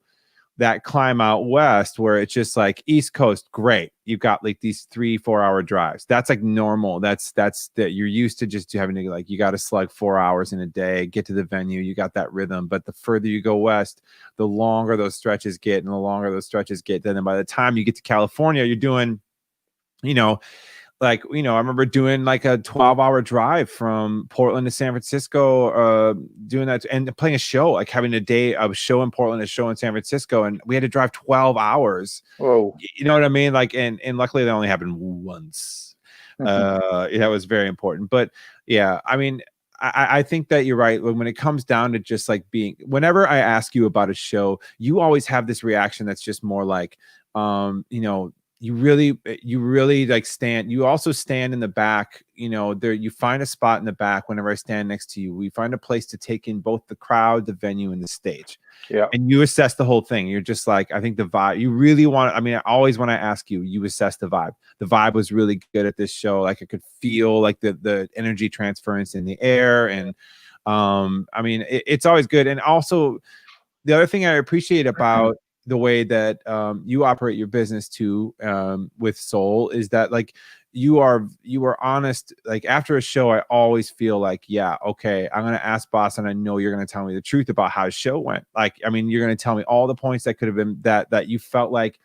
that climb out west where it's just like East Coast, great. You've got like these 3-4 hour drives. That's like normal. That's that you're used to just having to, like, you got to slug 4 hours in a day, get to the venue. You got that rhythm. But the further you go west, the longer those stretches get, and the longer those stretches get. Then by the time you get to California, you're doing, I remember doing like a 12-hour drive from Portland to San Francisco, doing that and playing a show, like having a show in Portland, a show in San Francisco, and we had to drive 12 hours. Whoa. You know what I mean? Like, and luckily that only happened once. That was very important. But yeah, I mean, I think that you're right. When it comes down to just like whenever I ask you about a show, you always have this reaction that's just more like, you really like you also stand in the back, you find a spot in the back. Whenever I stand next to you, we find a place to take in both the crowd, the venue, and the stage. Yeah. And you assess the whole thing. You're just like, I think the vibe, you really want, always when I ask you, you assess the vibe. The vibe was really good at this show. Like I could feel like the energy transference in the air. And it's always good. And also the other thing I appreciate about the way that you operate your business too, with Soul, is that like you are honest. Like after a show, I always feel like, yeah, okay, I'm gonna ask Bas, and I know you're gonna tell me the truth about how his show went. Like, you're gonna tell me all the points that could have been that you felt like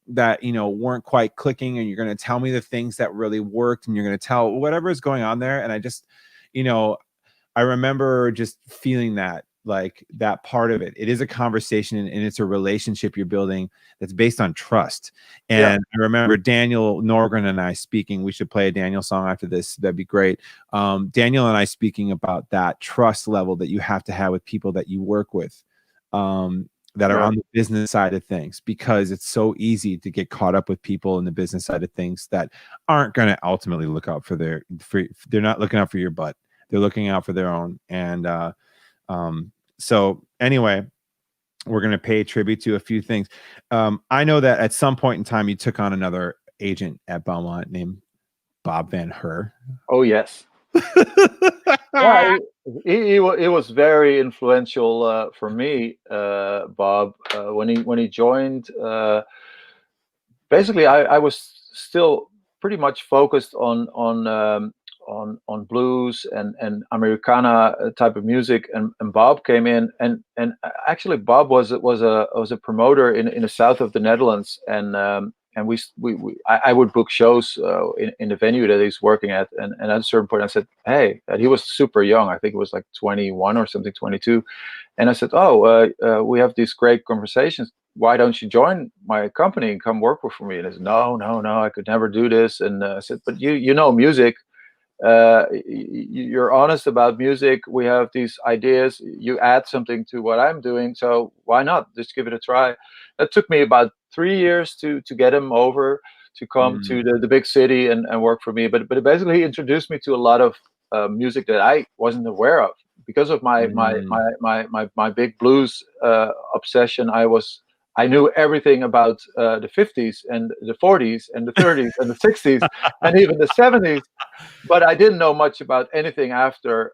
that weren't quite clicking, and you're gonna tell me the things that really worked, and you're gonna tell whatever is going on there. And I just, I remember just feeling that. Like that part of it is a conversation, and it's a relationship you're building that's based on trust. And I remember Daniel Norgren and I speaking. We should play a Daniel song after this. That'd be great. Daniel and I speaking about that trust level that you have to have with people that you work with, that are on the business side of things, because it's so easy to get caught up with people in the business side of things that aren't going to ultimately look out they're not looking out for your butt. They're looking out for their own. And so anyway, we're going to pay tribute to a few things. I know that at some point in time, you took on another agent at Belmont named Bob Van Her. Oh, yes. Yeah, he was very influential for me, Bob. When he joined, basically I was still pretty much focused on blues and Americana type of music, and Bob came in, and actually Bob was a promoter in the south of the Netherlands, and I would book shows in the venue that he's working at, and at a certain point I said, hey, and he was super young, I think it was like 21 or something, 22, and I said, we have these great conversations. Why don't you join my company and come work for me? And he said, no, I could never do this. And I said, but you know music. You're honest about music. We have these ideas. You add something to what I'm doing, so why not just give it a try? That took me about 3 years to get him over to come to the big city and work for me. But basically, he introduced me to a lot of music that I wasn't aware of because of my big blues obsession. I knew everything about the 50s and the 40s and the 30s and the 60s and even the 70s, but I didn't know much about anything after.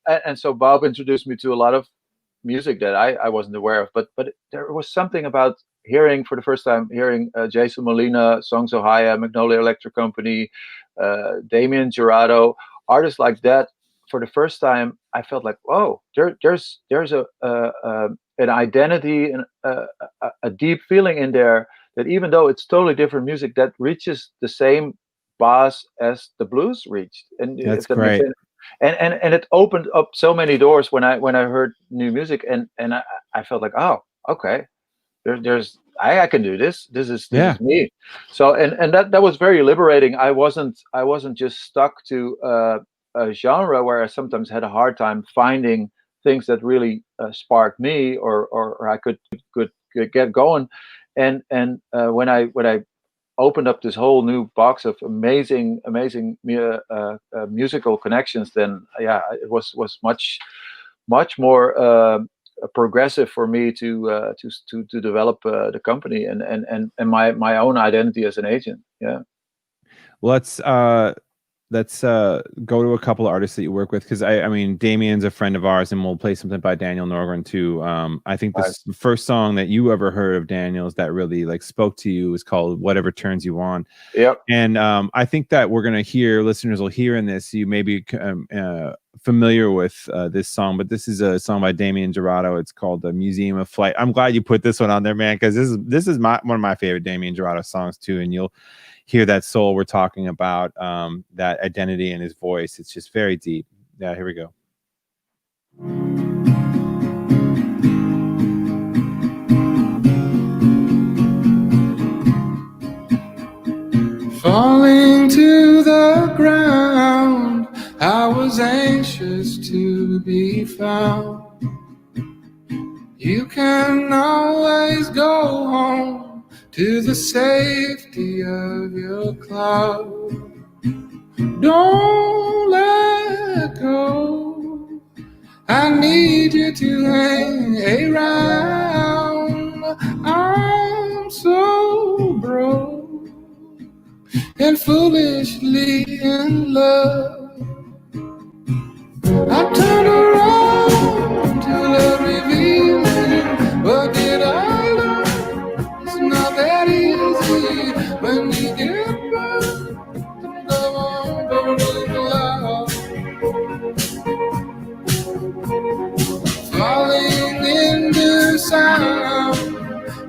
And so Bob introduced me to a lot of music that I wasn't aware of. But there was something about for the first time hearing Jason Molina, Songs Ohio, Magnolia Electric Company, Damien Jurado, artists like that. For the first time, I felt like, whoa, there's an identity and a deep feeling in there that even though it's totally different music, that reaches the same Bas as the blues reached. And that's great. And it opened up so many doors when I heard new music, and I felt like, oh, okay, I can do this. This is me. So and that was very liberating. I wasn't just stuck to a genre where I sometimes had a hard time finding things that really sparked me or I could get going. And when I opened up this whole new box of amazing musical connections, then yeah, it was much more progressive for me to develop the company and my own identity as an agent. Yeah. Let's go to a couple of artists that you work with, because I mean, Damien's a friend of ours, and we'll play something by Daniel Norgren too. I think this first song that you ever heard of Daniel's that really like spoke to you is called "Whatever Turns You On." Yep. And I think that we're gonna hear, listeners will hear in this, you may be familiar with this song, but this is a song by Damien Jurado. It's called "The Museum of Flight." I'm glad you put this one on there, man, because this is one of my favorite Damien Jurado songs too, and you'll hear that soul we're talking about, that identity in his voice. It's just very deep. Yeah, here we go. Falling to the ground, I was anxious to be found. You can always go home to the safety of your cloud. Don't let go. I need you to hang around. I'm so broke and foolishly in love. I turn around to love revealing. What did I learn? It's not that easy when you get burned. Go on burning love. Falling into sound.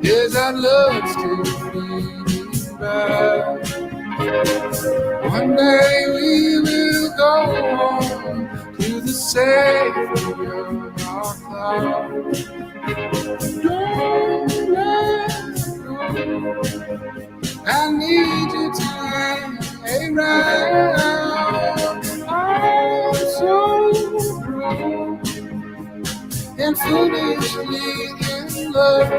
Yes, I'd love to be back. One day we will go home to the safety of our cloud. Don't let go. I need you to hang around. I'm so broke and foolishly in love.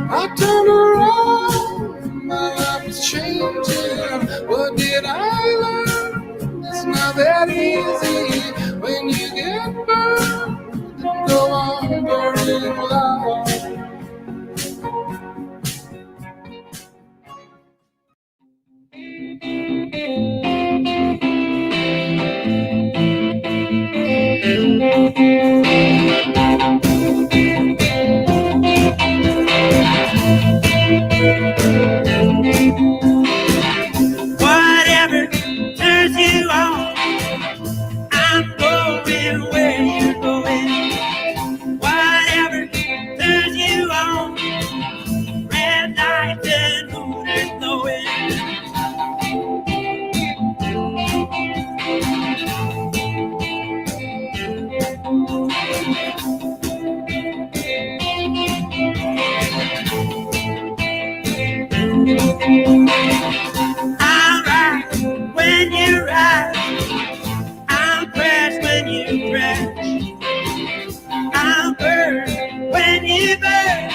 I turned around, my life is changing. What did I learn? It's not that easy when you get burned. Go on burning love. Whatever turns you on, I'm going where you're going. Whatever turns you on, red lights and mooners knowing. I'm right when you ride, I'm crash when you crash, I'm burn when you burn,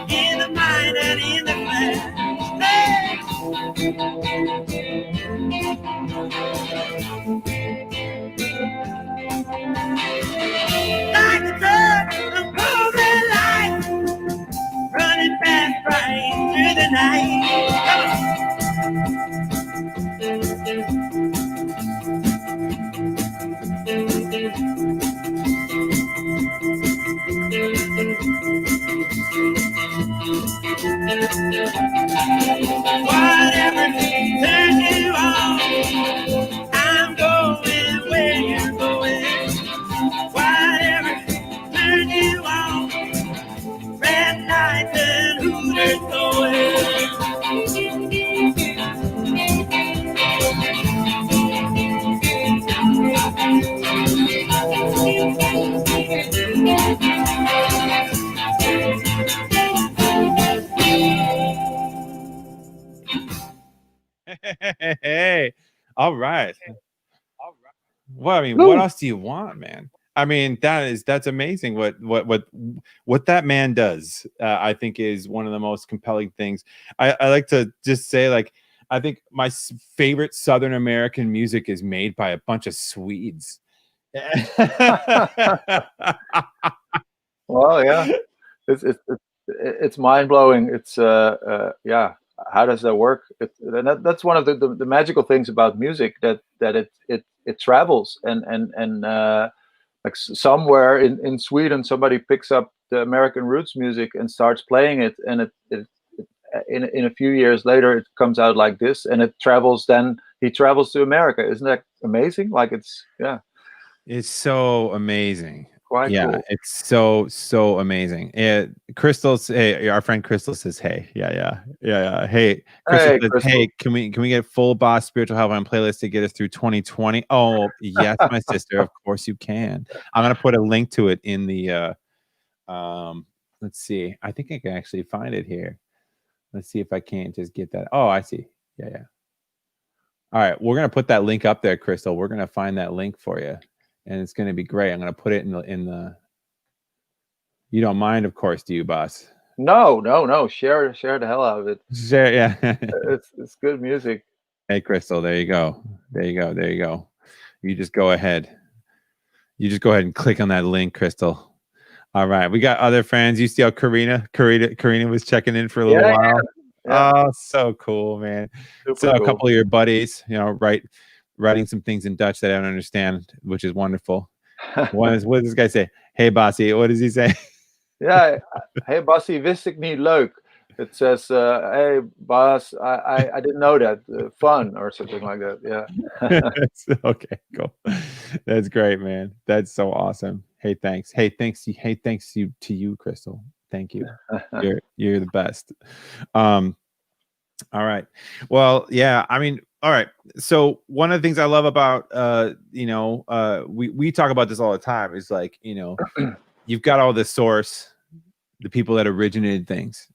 in the mind and in the flesh. Hey! Like the truck, I'm moving light, running fast right through the night. Come on. Whatever turns you on, I'm going where you're going. Whatever turns you on, red lights and hooters going. Hey, all right. Well, I mean, what else do you want, man? I mean, that's amazing. What that man does, I think, is one of the most compelling things. I like to just say, like, I think my favorite Southern American music is made by a bunch of Swedes. Well, yeah, it's mind blowing. It's yeah. How does that work? That's one of the magical things about music, that it travels, and like somewhere in Sweden somebody picks up the American roots music and starts playing it, and it in a few years later it comes out like this, and it travels. Then he travels to America. Isn't that amazing? Like, it's It's so amazing. quite Yeah, cool. it's so amazing. Hey, our friend Crystal says, hey. Yeah. Hey, Crystal Hey, says, Crystal. hey, can we get full Boss spiritual Helpline playlist to get us through 2020? Oh, yes, my sister. Of course you can. I'm gonna put a link to it in the let's see. I think I can actually find it here. Let's see if I can't just get that. Oh, I see. Yeah. All right, we're gonna put that link up there, Crystal. We're gonna find that link for you, and it's gonna be great. I'm gonna put it in the. You don't mind, of course, do you, Boss? No. Share the hell out of it. Share, yeah. It's good music. Hey, Crystal, there you go. You just go ahead. And click on that link, Crystal. All right, we got other friends. You see how Karina was checking in for a little while. Yeah. Oh, so cool, man. Super So cool. a couple of your buddies, writing some things in Dutch that I don't understand, which is wonderful. What does this guy say? Hey, Bossy, what does he say? Yeah. Hey, Bassie, wist ik niet leuk. It says, hey, Bas, I didn't know that. Fun, or something like that. Yeah. Okay, cool. That's great, man. That's so awesome. Hey, thanks. Hey, thanks to you, Crystal. Thank you. You're the best. All right. Well, yeah, I mean, all right. So one of the things I love about we talk about this all the time, is like, you've got all the source, the people that originated things.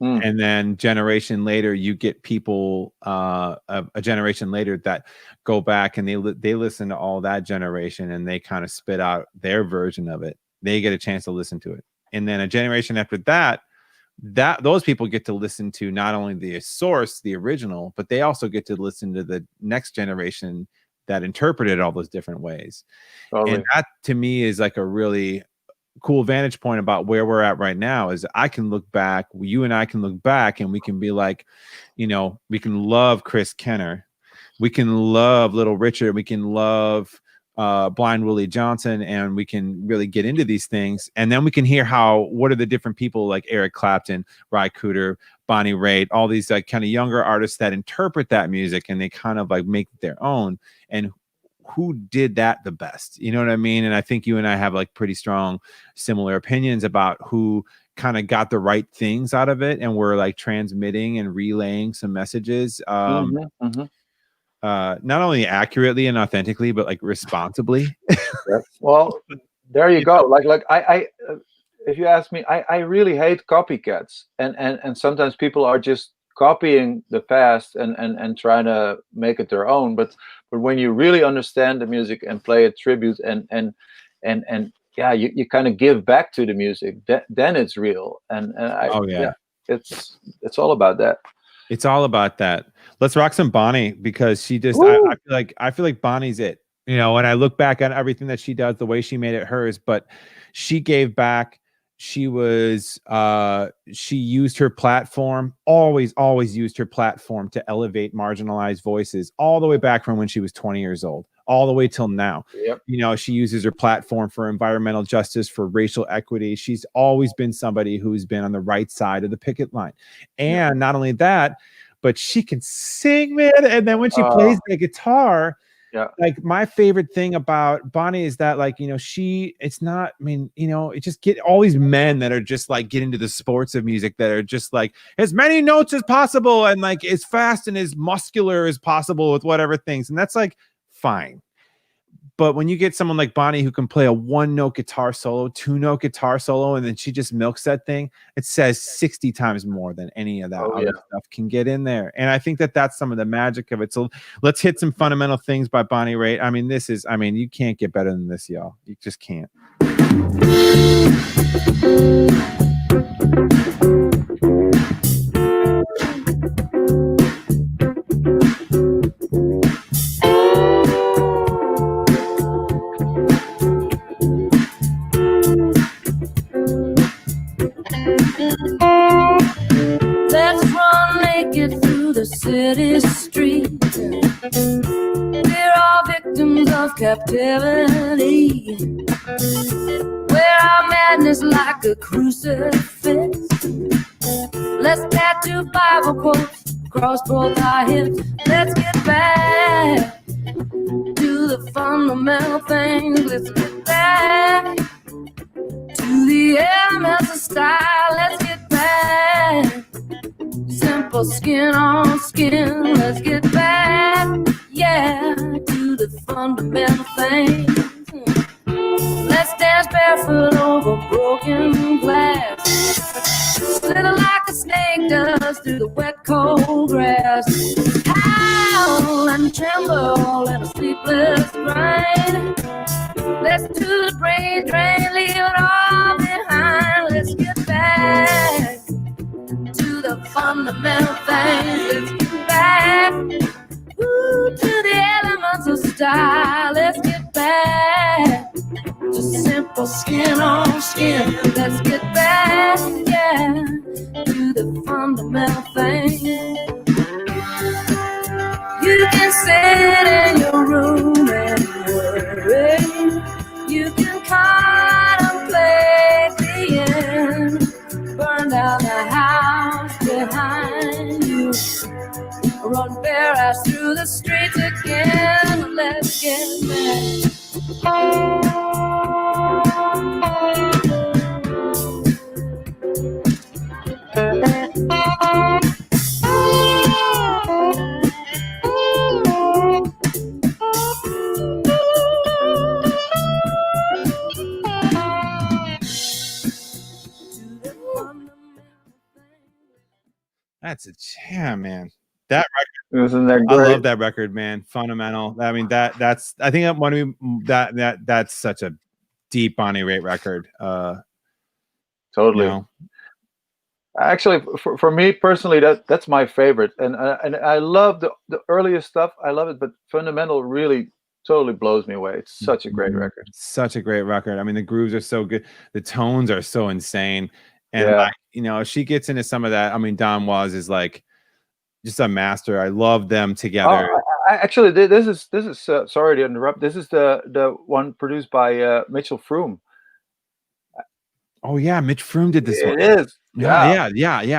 And then generation later, you get people a generation later that go back and they listen to all that generation, and they kind of spit out their version of it. They get a chance to listen to it. And then a generation after that those people get to listen to not only the source, the original, but they also get to listen to the next generation that interpreted all those different ways. Totally. And that to me is like a really cool vantage point about where we're at right now. Is I can look back, you and I can look back, and we can be like, we can love Chris Kenner, we can love Little Richard, we can love Blind Willie Johnson, and we can really get into these things, and then we can hear what are the different people like Eric Clapton, Ry Cooder, Bonnie Raitt, all these like kind of younger artists that interpret that music, and they kind of like make it their own, and who did that the best, you know what I mean? And I think you and I have like pretty strong similar opinions about who kind of got the right things out of it, and we're like transmitting and relaying some messages not only accurately and authentically, but like responsibly. Well, there you go. Like I if you ask me, I really hate copycats, and sometimes people are just copying the past and trying to make it their own. But when you really understand the music and play a tribute and yeah, you kind of give back to the music, then it's real. It's all about that. It's all about that. Let's rock some Bonnie, because she just I feel like Bonnie's it. When I look back on everything that she does, the way she made it hers, but she gave back. She was she used her platform, always used her platform to elevate marginalized voices, all the way back from when she was 20 years old, all the way till now. Yep. She uses her platform for environmental justice, for racial equity. She's always been somebody who's been on the right side of the picket line. And not only that, but she can sing, man. And then when she plays the guitar, like my favorite thing about Bonnie is that, like, it's not, it just get all these men that are just like get into the sports of music that are just like as many notes as possible and like as fast and as muscular as possible with whatever things. And that's like fine. But when you get someone like Bonnie who can play a 1-note guitar solo, 2-note guitar solo, and then she just milks that thing, it says 60 times more than any of that other stuff can get in there. And I think that that's some of the magic of it. So let's hit some fundamental things by Bonnie Raitt. I mean, you can't get better than this, y'all. You just can't. Let's run naked through the city streets. We're all victims of captivity. Wear our madness like a crucifix. Let's tattoo Bible quotes across both our hips. Let's get back to the fundamental things. Let's get back to the elements of style. Let's get back. Simple skin on skin. Let's get back, to the fundamental things. Let's dance barefoot over broken glass. Slither like a snake does through the wet, cold grass. Howl and tremble in a sleepless grind. Let's do the brain drain, leave it all behind. Let's get back to the fundamental things. Let's get back to the elements of style. Let's get back to simple skin on skin. Let's get back, to the fundamental things. You can sit in your room and worry. You can contemplate the end. Burn down the house behind you. Run bare ass through the streets again. Let's get back. That's a jam, man. That record, isn't that great? I love that record, man. Fundamental. I mean, that's I think that's such a deep Bonnie Raitt record. Totally. You know? Actually, for me personally, that's my favorite, and I love the earliest stuff. I love it, but Fundamental really totally blows me away. It's such a great record. Such a great record. I mean, the grooves are so good. The tones are so insane. And like, you know, if she gets into some of that, I mean, Don Was is like just a master. I love them together. Actually, this is sorry to interrupt. This is the one produced by Mitchell Froom. Oh yeah, Mitch Froom did this one. It is. Yeah.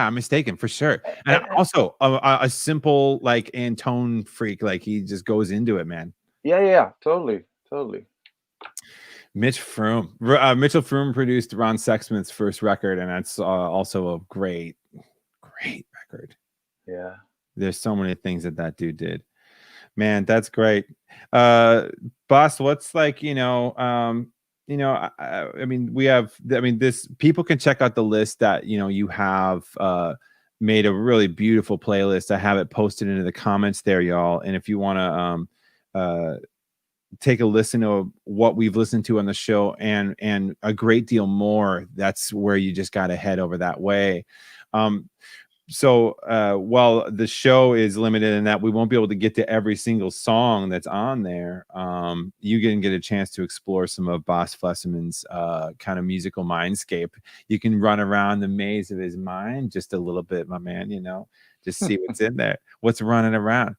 I'm mistaken for sure. And also a simple like and tone freak. Like he just goes into it, man. Yeah, totally. Mitch Froom. Mitchell Froom produced Ron Sexsmith's first record, and that's also a great record. Yeah. There's so many things that dude did. Man, that's great. Bas, what's like, I mean, this people can check out the list that, you have made a really beautiful playlist. I have it posted into the comments there, y'all. And if you want to take a listen to what we've listened to on the show and a great deal more, that's where you just got to head over that way. So while the show is limited in that we won't be able to get to every single song that's on there, you can get a chance to explore some of Bas Flesseman's kind of musical mindscape. You can run around the maze of his mind just a little bit, my man, just see what's in there, what's running around.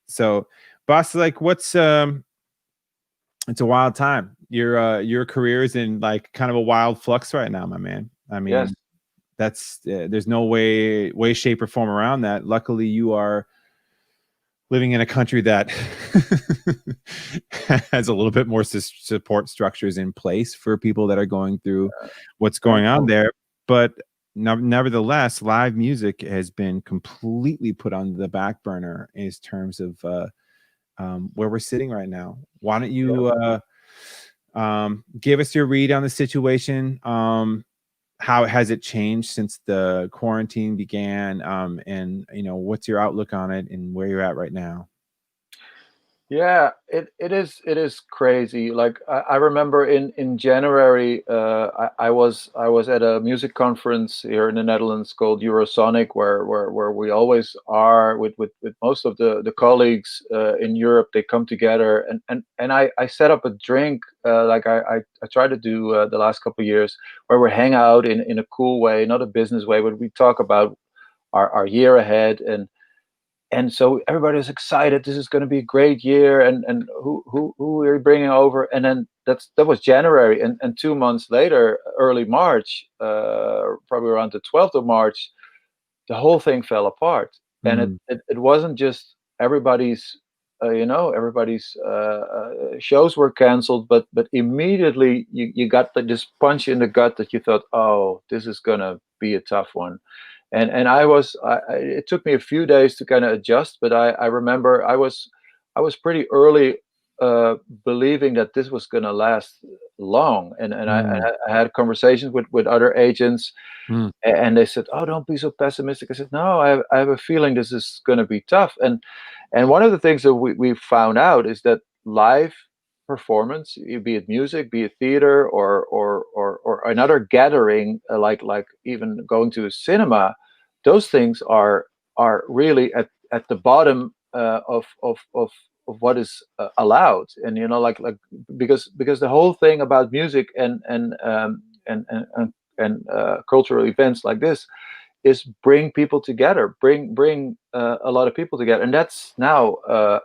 So Bas, like, it's a wild time. Your career is in like kind of a wild flux right now, my man. I mean, yes. That's there's no way, shape, or form around that. Luckily, you are living in a country that has a little bit more support structures in place for people that are going through what's going on there. But nevertheless, live music has been completely put on the back burner in terms of where we're sitting right now. Why don't you give us your read on the situation? How has it changed since the quarantine began? And what's your outlook on it and where you're at right now? Yeah, it is crazy. Like I remember in January, I was at a music conference here in the Netherlands called Eurosonic, where we always are with most of the colleagues in Europe. They come together, and I set up a drink like I try to do the last couple of years, where we hang out in a cool way, not a business way, but we talk about our year ahead. And so everybody was excited. This is going to be a great year, and who are you bringing over? And then that was January, and 2 months later, early March, probably around the 12th of March, the whole thing fell apart. And it wasn't just everybody's, everybody's shows were canceled, but immediately you got this punch in the gut that you thought, oh, this is gonna be a tough one. And it took me a few days to kind of adjust, but I remember I was pretty early believing that this was going to last long, and I had conversations with other agents, and they said, "Oh, don't be so pessimistic." I said, "No, I have a feeling this is going to be tough." And one of the things that we found out is that live performance, be it music, be it theater, or another gathering, like even going to a cinema, those things are really at the bottom of what is allowed. And like because the whole thing about music and cultural events like this is bring people together, bring a lot of people together, and that's now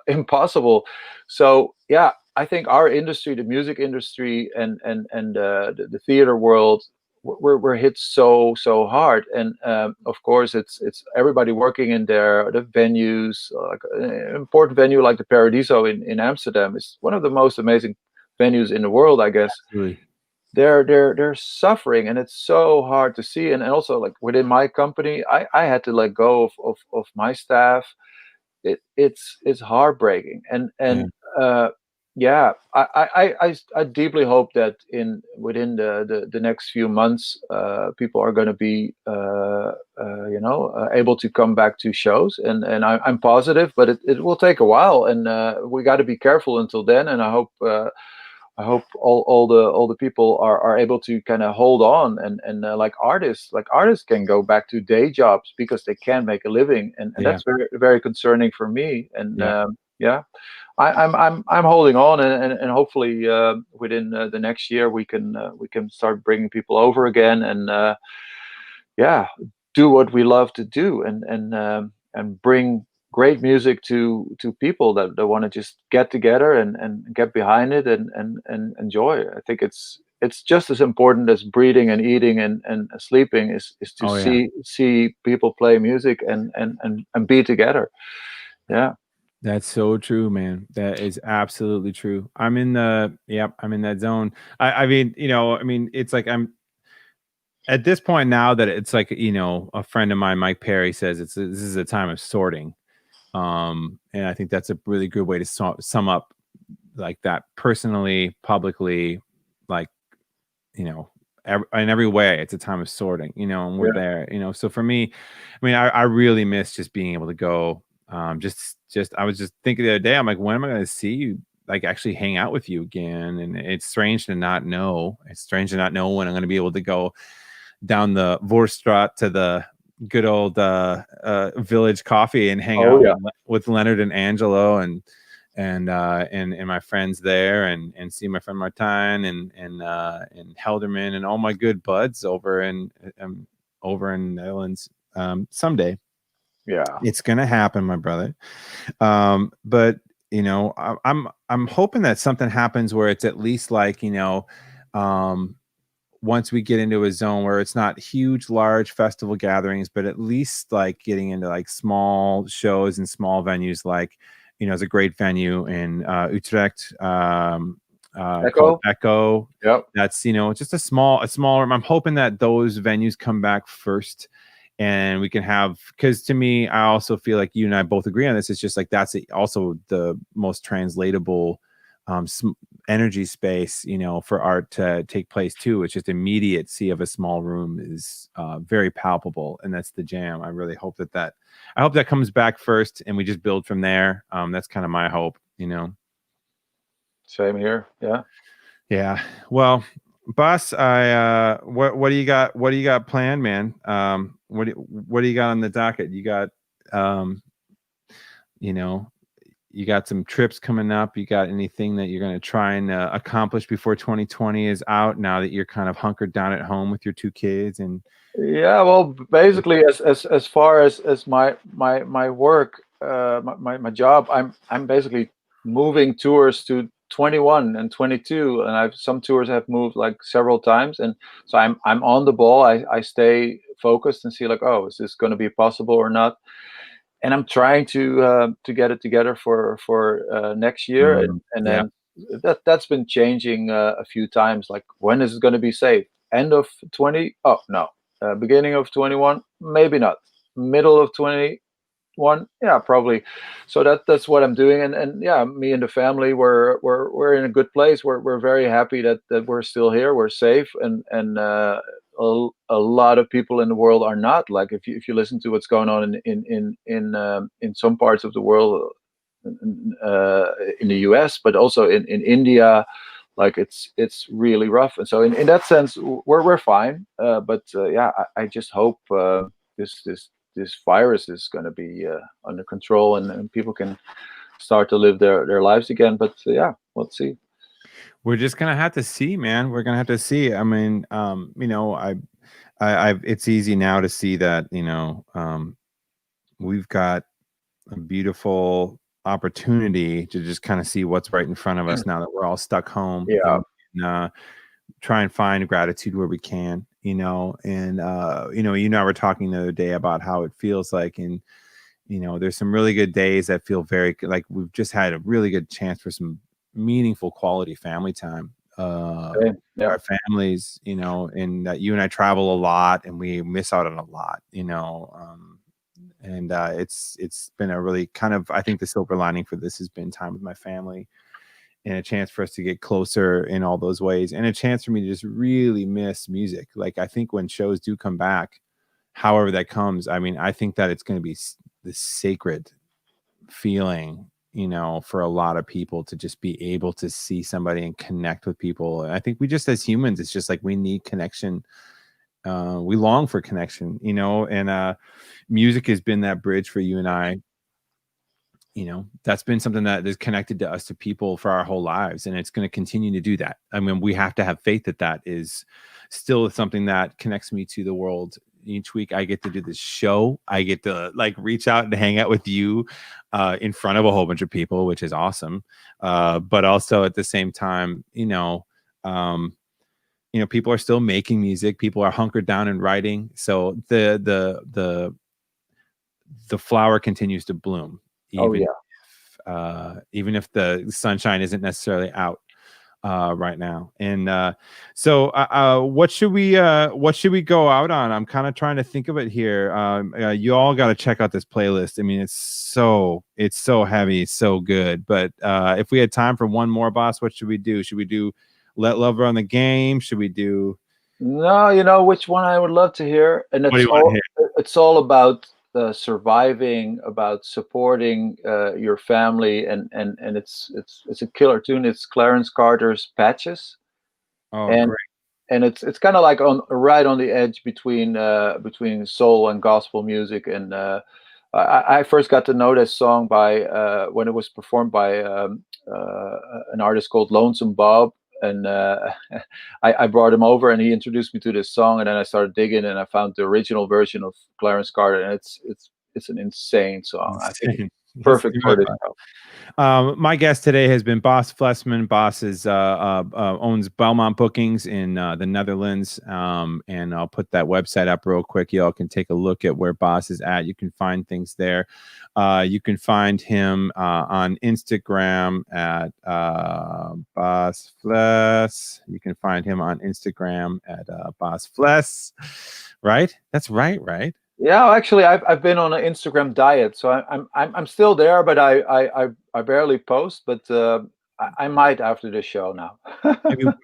impossible. So yeah, I think our industry, the music industry, and the theater world, we're hit so hard. And of course, it's everybody working in the venues. Like an important venue like the Paradiso in Amsterdam is one of the most amazing venues in the world, I guess. Absolutely. They're suffering, and it's so hard to see. And also, like within my company, I had to let go of my staff. It's heartbreaking. And yeah, I deeply hope that within the next few months, people are going to be able to come back to shows, and I'm positive, but it will take a while, and we got to be careful until then. And I hope all the people are able to kind of hold on, and like artists can go back to day jobs because they can make a living, and that's very, very concerning for me. And I'm holding on, and hopefully within the next year we can start bringing people over again, and do what we love to do, and bring great music to people that want to just get together and get behind it and enjoy. I think it's just as important as breathing and eating and sleeping is to see people play music and be together. Yeah. That's so true, man. That is absolutely true. I'm in that zone. I mean, it's like I'm at this point now that it's like, a friend of mine, Mike Perry, says this is a time of sorting. And I think that's a really good way to sum up like that personally, publicly, like, in every way, it's a time of sorting, and we're there, so for me, I mean, I really miss just being able to go, just I was just thinking the other day, I'm like, when am I going to see you, like actually hang out with you again? And it's strange to not know. It's strange to not know when I'm going to be able to go down the Voorstraat to the good old Village Coffee and hang out with Leonard and Angelo and my friends there, and see my friend Martijn and Helderman and all my good buds over in Netherlands someday. Yeah, it's gonna happen, my brother. But I'm hoping that something happens where it's at least like, once we get into a zone where it's not huge, large festival gatherings, but at least like getting into like small shows and small venues, like, it's a great venue in Utrecht, called Echo. Yep. That's, just a smaller. I'm hoping that those venues come back first, and we can have, because to me, I also feel like you and I both agree on this. It's just like that's also the most translatable energy space, you know, for art to take place too. It's just immediacy of a small room is very palpable, and that's the jam. I really hope that I hope that comes back first, and we just build from there. That's kind of my hope, you know. Same here. Yeah. Yeah. Well, Bas, what do you got? What do you got planned, man? What do you got on the docket? You got, you know, you got some trips coming up. You got anything that you're going to try and accomplish before 2020 is out? Now that you're kind of hunkered down at home with your 2 kids and. Yeah. Well, basically, as far as my work, my job, I'm basically moving tours to 21 and 22, and some tours have moved like several times, and so I'm on the ball. I stay focused and see like, oh, is this going to be possible or not? And I'm trying to get it together for next year, and then that's been changing a few times. Like, when is it going to be safe? End of 20? Oh no, beginning of 21? Maybe not. Middle of 21? Yeah, probably. So that's what I'm doing, and yeah, me and the family we're in a good place. We're very happy that we're still here. We're safe, and a lot of people in the world are not. Like, if you listen to what's going on in some parts of the world, in the US, but also in India, like it's really rough. And so in that sense, we're fine. But yeah, I just hope this virus is going to be under control, and people can start to live their lives again. But yeah, let's see. We're just gonna have to see, man. We're gonna have to see. I mean, you know, I it's easy now to see that, you know, we've got a beautiful opportunity to just kind of see what's right in front of us now that we're all stuck home. Yeah. And, try and find gratitude where we can, you know. And you know, you and I were talking the other day about how it feels like, and you know, there's some really good days that feel very like we've just had a really good chance for some meaningful quality family time. Our families, you know, and that you and I travel a lot and we miss out on a lot, you know. And it's been a really kind of, I think the silver lining for this has been time with my family, and a chance for us to get closer in all those ways, and a chance for me to just really miss music. Like, I think when shows do come back, however that comes, I mean, I think that it's going to be this sacred feeling, you know, for a lot of people to just be able to see somebody and connect with people. And I think we just, as humans, it's just like we need connection. We long for connection, you know, and music has been that bridge for you and I. You know, that's been something that is connected to us, to people, for our whole lives, and it's going to continue to do that. I mean, we have to have faith that that is still something that connects me to the world. Each week I get to do this show. I get to like reach out and hang out with you in front of a whole bunch of people, which is awesome. But also at the same time, you know, people are still making music. People are hunkered down and writing. So the flower continues to bloom. Even if the sunshine isn't necessarily out right now. And so what should we go out on? I'm kind of trying to think of it here. You all got to check out this playlist. I mean, it's so heavy, so good. But if we had time for one more, Bas, what should we do? Should we do Let Love Run the Game? Should we do? No, you know which one I would love to hear, and it's all about surviving, about supporting your family, and it's a killer tune. It's Clarence Carter's Patches. Great. And it's kind of like right on the edge between soul and gospel music. And I first got to know this song by when it was performed by an artist called Lonesome Bob. And I brought him over, and he introduced me to this song, and then I started digging, and I found the original version of Clarence Carter, and it's an insane song. I think it's perfect for this show. My guest today has been Bas Flesseman. Bas owns Belmont Bookings in the Netherlands, and I'll put that website up real quick. Y'all can take a look at where Bas is at. You can find things there. You can find him on Instagram at Bas Fless. You can find him on Instagram at Bas Fless. Right? That's right? Yeah, actually, I've been on an Instagram diet, so I'm still there, but I barely post. But I might after this show now.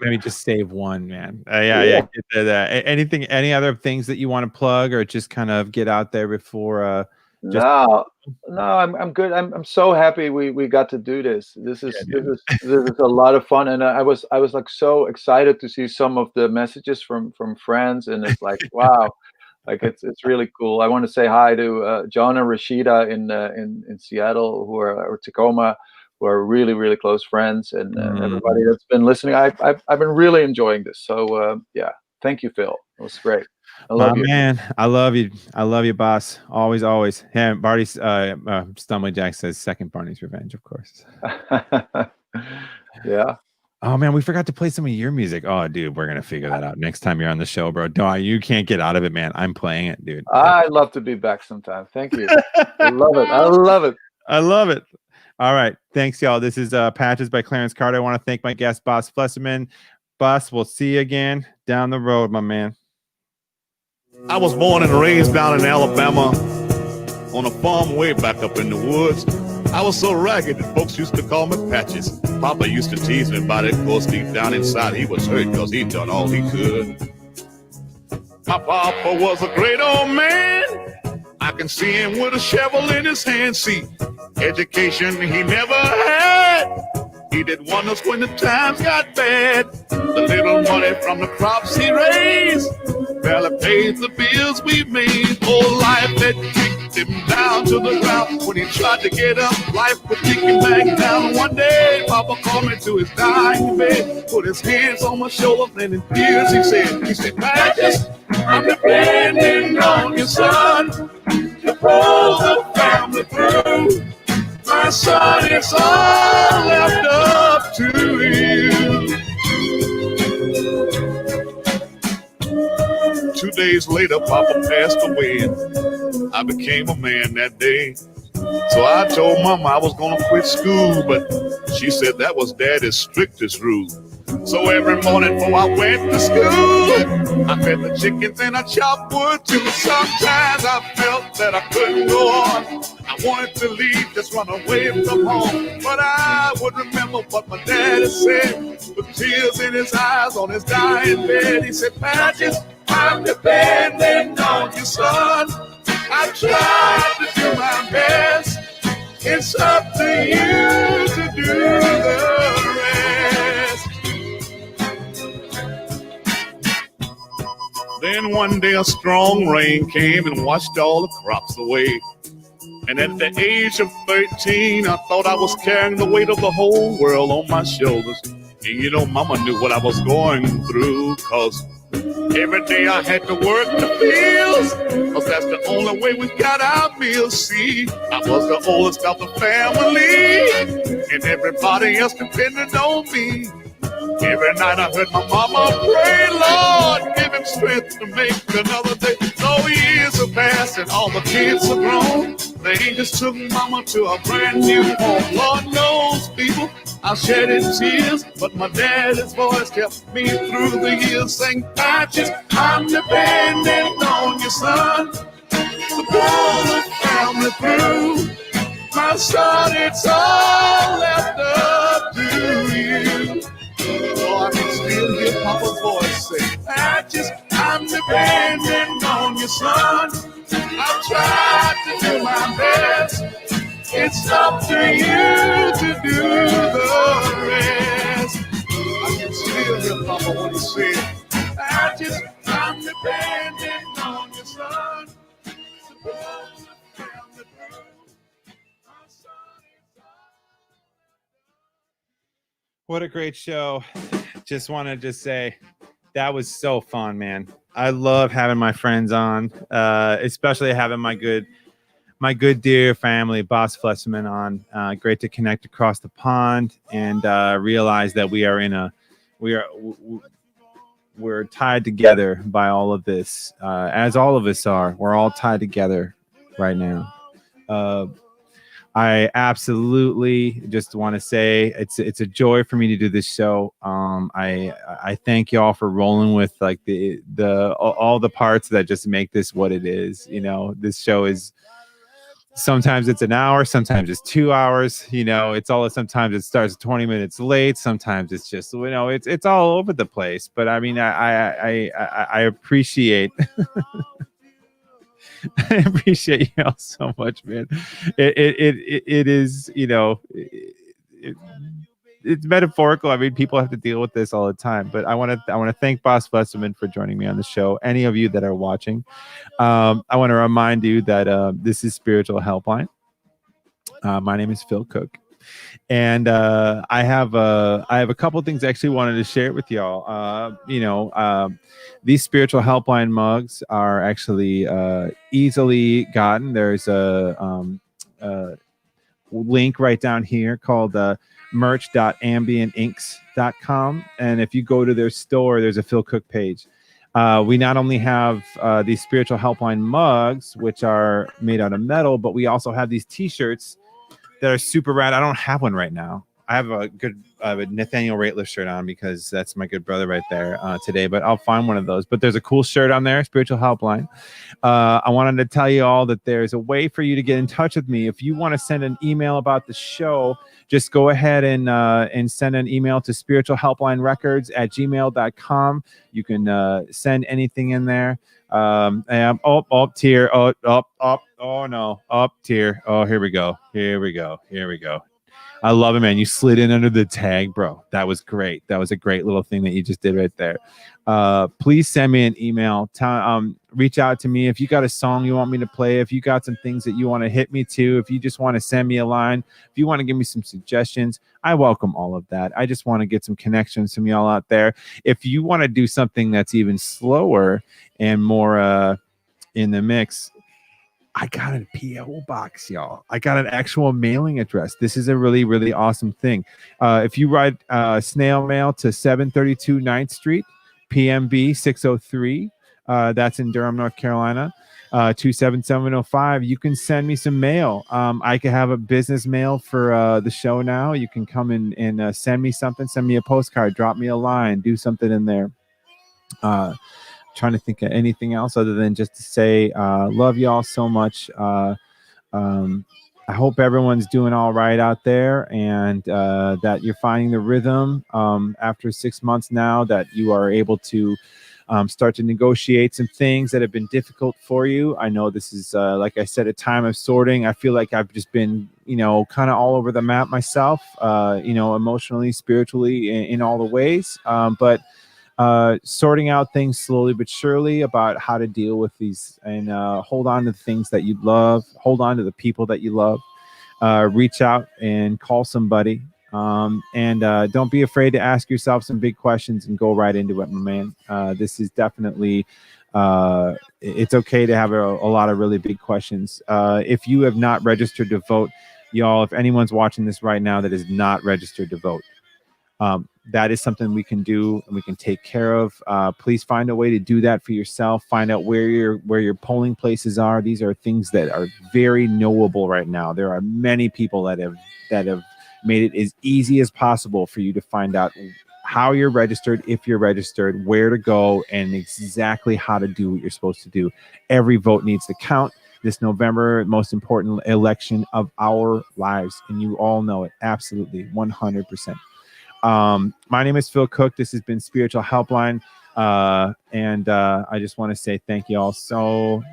maybe just save one, man. Yeah, Yeah. get to that. Anything, any other things that you want to plug, or just kind of get out there before? Just No, no, I'm good. I'm so happy we got to do this. This is Yeah, this is a lot of fun, and I was like so excited to see some of the messages from friends, and it's like wow, like it's really cool. I want to say hi to John and Rashida in Seattle, who are or Tacoma, who are really close friends, and everybody that's been listening. I've been really enjoying this. So yeah, thank you, Phil. It was great. I My love you. man, I love you. I love you, boss. Always. Yeah, Barney's Stumbling Jack says second Barney's Revenge, of course. Yeah. Oh man, we forgot to play some of your music. Oh, dude, we're gonna figure that out next time you're on the show, bro. No, you can't get out of it, man. I'm playing it, dude. I'd love to be back sometime. Thank you. I love it. I love it. I love it. All right. Thanks, y'all. This is Patches by Clarence Carter. I want to thank my guest, Bas Flesseman. Bas, we'll see you again down the road, my man. I was born and raised down in Alabama on a farm way back up in the woods. I was so ragged that folks used to call me Patches. Papa used to tease me about it. Of course, deep down inside, he was hurt because he'd done all he could. My papa was a great old man. I can see him with a shovel in his hand. See, education he never had. He did wonders when the times got bad. The little money from the crops he raised barely paid the bills we made. Oh, life had kicked him down to the ground. When he tried to get up, life would kick him back down. One day, Papa called me to his dying bed, put his hands on my shoulder, and in tears he said, Patches, I'm depending on you, son, to pull the family through. My son, it's all left up to you. 2 days later, Papa passed away, and I became a man that day. So I told Mama I was gonna quit school, but she said that was Daddy's strictest rule. So every morning before I went to school, I fed the chickens and I chopped wood too. Sometimes I felt that I couldn't go on. I wanted to leave, just run away from home. But I would remember what my daddy said, with tears in his eyes on his dying bed. He said, Patches, I'm depending on you, son. I tried to do my best. It's up to you to do the rest. Then one day a strong rain came and washed all the crops away. And at the age of 13, I thought I was carrying the weight of the whole world on my shoulders. And you know, Mama knew what I was going through, cause every day I had to work the fields, cause that's the only way we got our meals. See, I was the oldest of the family, and everybody else depended on me. Every night I heard my mama pray, Lord, give him strength to make another day. So years have passed and all the kids are grown. They just took Mama to a brand new home. Lord knows, people, I shed in tears, but my daddy's voice kept me through the years, saying, Patches, I'm dependent on you, son, to pull the family through. My son, it's all left up to you. Oh, I can still hear Papa's voice say, Patches, I'm dependent on you, son. I've tried to do my best. It's up to you to do the rest. I can still hear Papa when he said, Patches, I'm dependent on you, son. To pull the family through. My son is all. What a great show. Just wanted to say that was so fun, man. I love having my friends on, especially having my good dear family, Bas Flesseman, on. Great to connect across the pond and realize that we're tied together by all of this, as all of us are. We're all tied together right now. I absolutely just want to say it's a joy for me to do this show. I thank y'all for rolling with like the all the parts that just make this what it is. You know, this show is sometimes it's an hour, sometimes it's 2 hours. You know, sometimes it starts 20 minutes late. Sometimes it's just, you know, it's all over the place. But I mean, I appreciate. I appreciate y'all so much, man. It is, you know, it's metaphorical. I mean, people have to deal with this all the time. But I want to thank Bas Flesseman for joining me on the show. Any of you that are watching, I want to remind you that this is Spiritual Helpline. My name is Phil Cook. And I have a couple of things I actually wanted to share with y'all. These Spiritual Helpline mugs are actually easily gotten. There's a link right down here called merch.ambientinks.com. And if you go to their store, there's a Phil Cook page. We not only have these Spiritual Helpline mugs, which are made out of metal, but we also have these t-shirts that are super rad. I don't have one right now. I have a Nathaniel Raitt shirt on because that's my good brother right there today, but I'll find one of those. But there's a cool shirt on there, Spiritual Helpline. I wanted to tell you all that there's a way for you to get in touch with me. If you want to send an email about the show, just go ahead and send an email to spiritualhelplinerecords@gmail.com. You can send anything in there. Up tier. Oh no, up tier. Oh, here we go. I love it, man. You slid in under the tag, bro. That was great. That was a great little thing that you just did right there. Please send me an email. Reach out to me if you got a song you want me to play. If you got some things that you want to hit me to. If you just want to send me a line. If you want to give me some suggestions, I welcome all of that. I just want to get some connections from y'all out there. If you want to do something that's even slower and more in the mix, I got a PO box, y'all. I got an actual mailing address. This is a really, really awesome thing. If you write snail mail to 732 9th Street, PMB 603, that's in Durham, North Carolina, 27705, you can send me some mail. I could have a business mail for the show now. You can come in and send me something, send me a postcard, drop me a line, do something in there. Trying to think of anything else other than just to say love y'all so much. I hope everyone's doing all right out there, and that you're finding the rhythm after 6 months now, that you are able to start to negotiate some things that have been difficult for you. I know this is, like I said, a time of sorting. I feel like I've just been, kind of all over the map myself, emotionally, spiritually, in all the ways. But sorting out things slowly but surely about how to deal with these, and hold on to the things that you love, hold on to the people that you love, reach out and call somebody, and don't be afraid to ask yourself some big questions and go right into it, my man. This is definitely it's okay to have a lot of really big questions. If you have not registered to vote, y'all, if anyone's watching this right now that is not registered to vote, that is something we can do and we can take care of. Please find a way to do that for yourself. Find out where your polling places are. These are things that are very knowable right now. There are many people that have made it as easy as possible for you to find out how you're registered, if you're registered, where to go, and exactly how to do what you're supposed to do. Every vote needs to count. This November, most important election of our lives, and you all know it. Absolutely, 100%. My name is Phil Cook. This has been Spiritual Helpline. And I just want to say thank you all so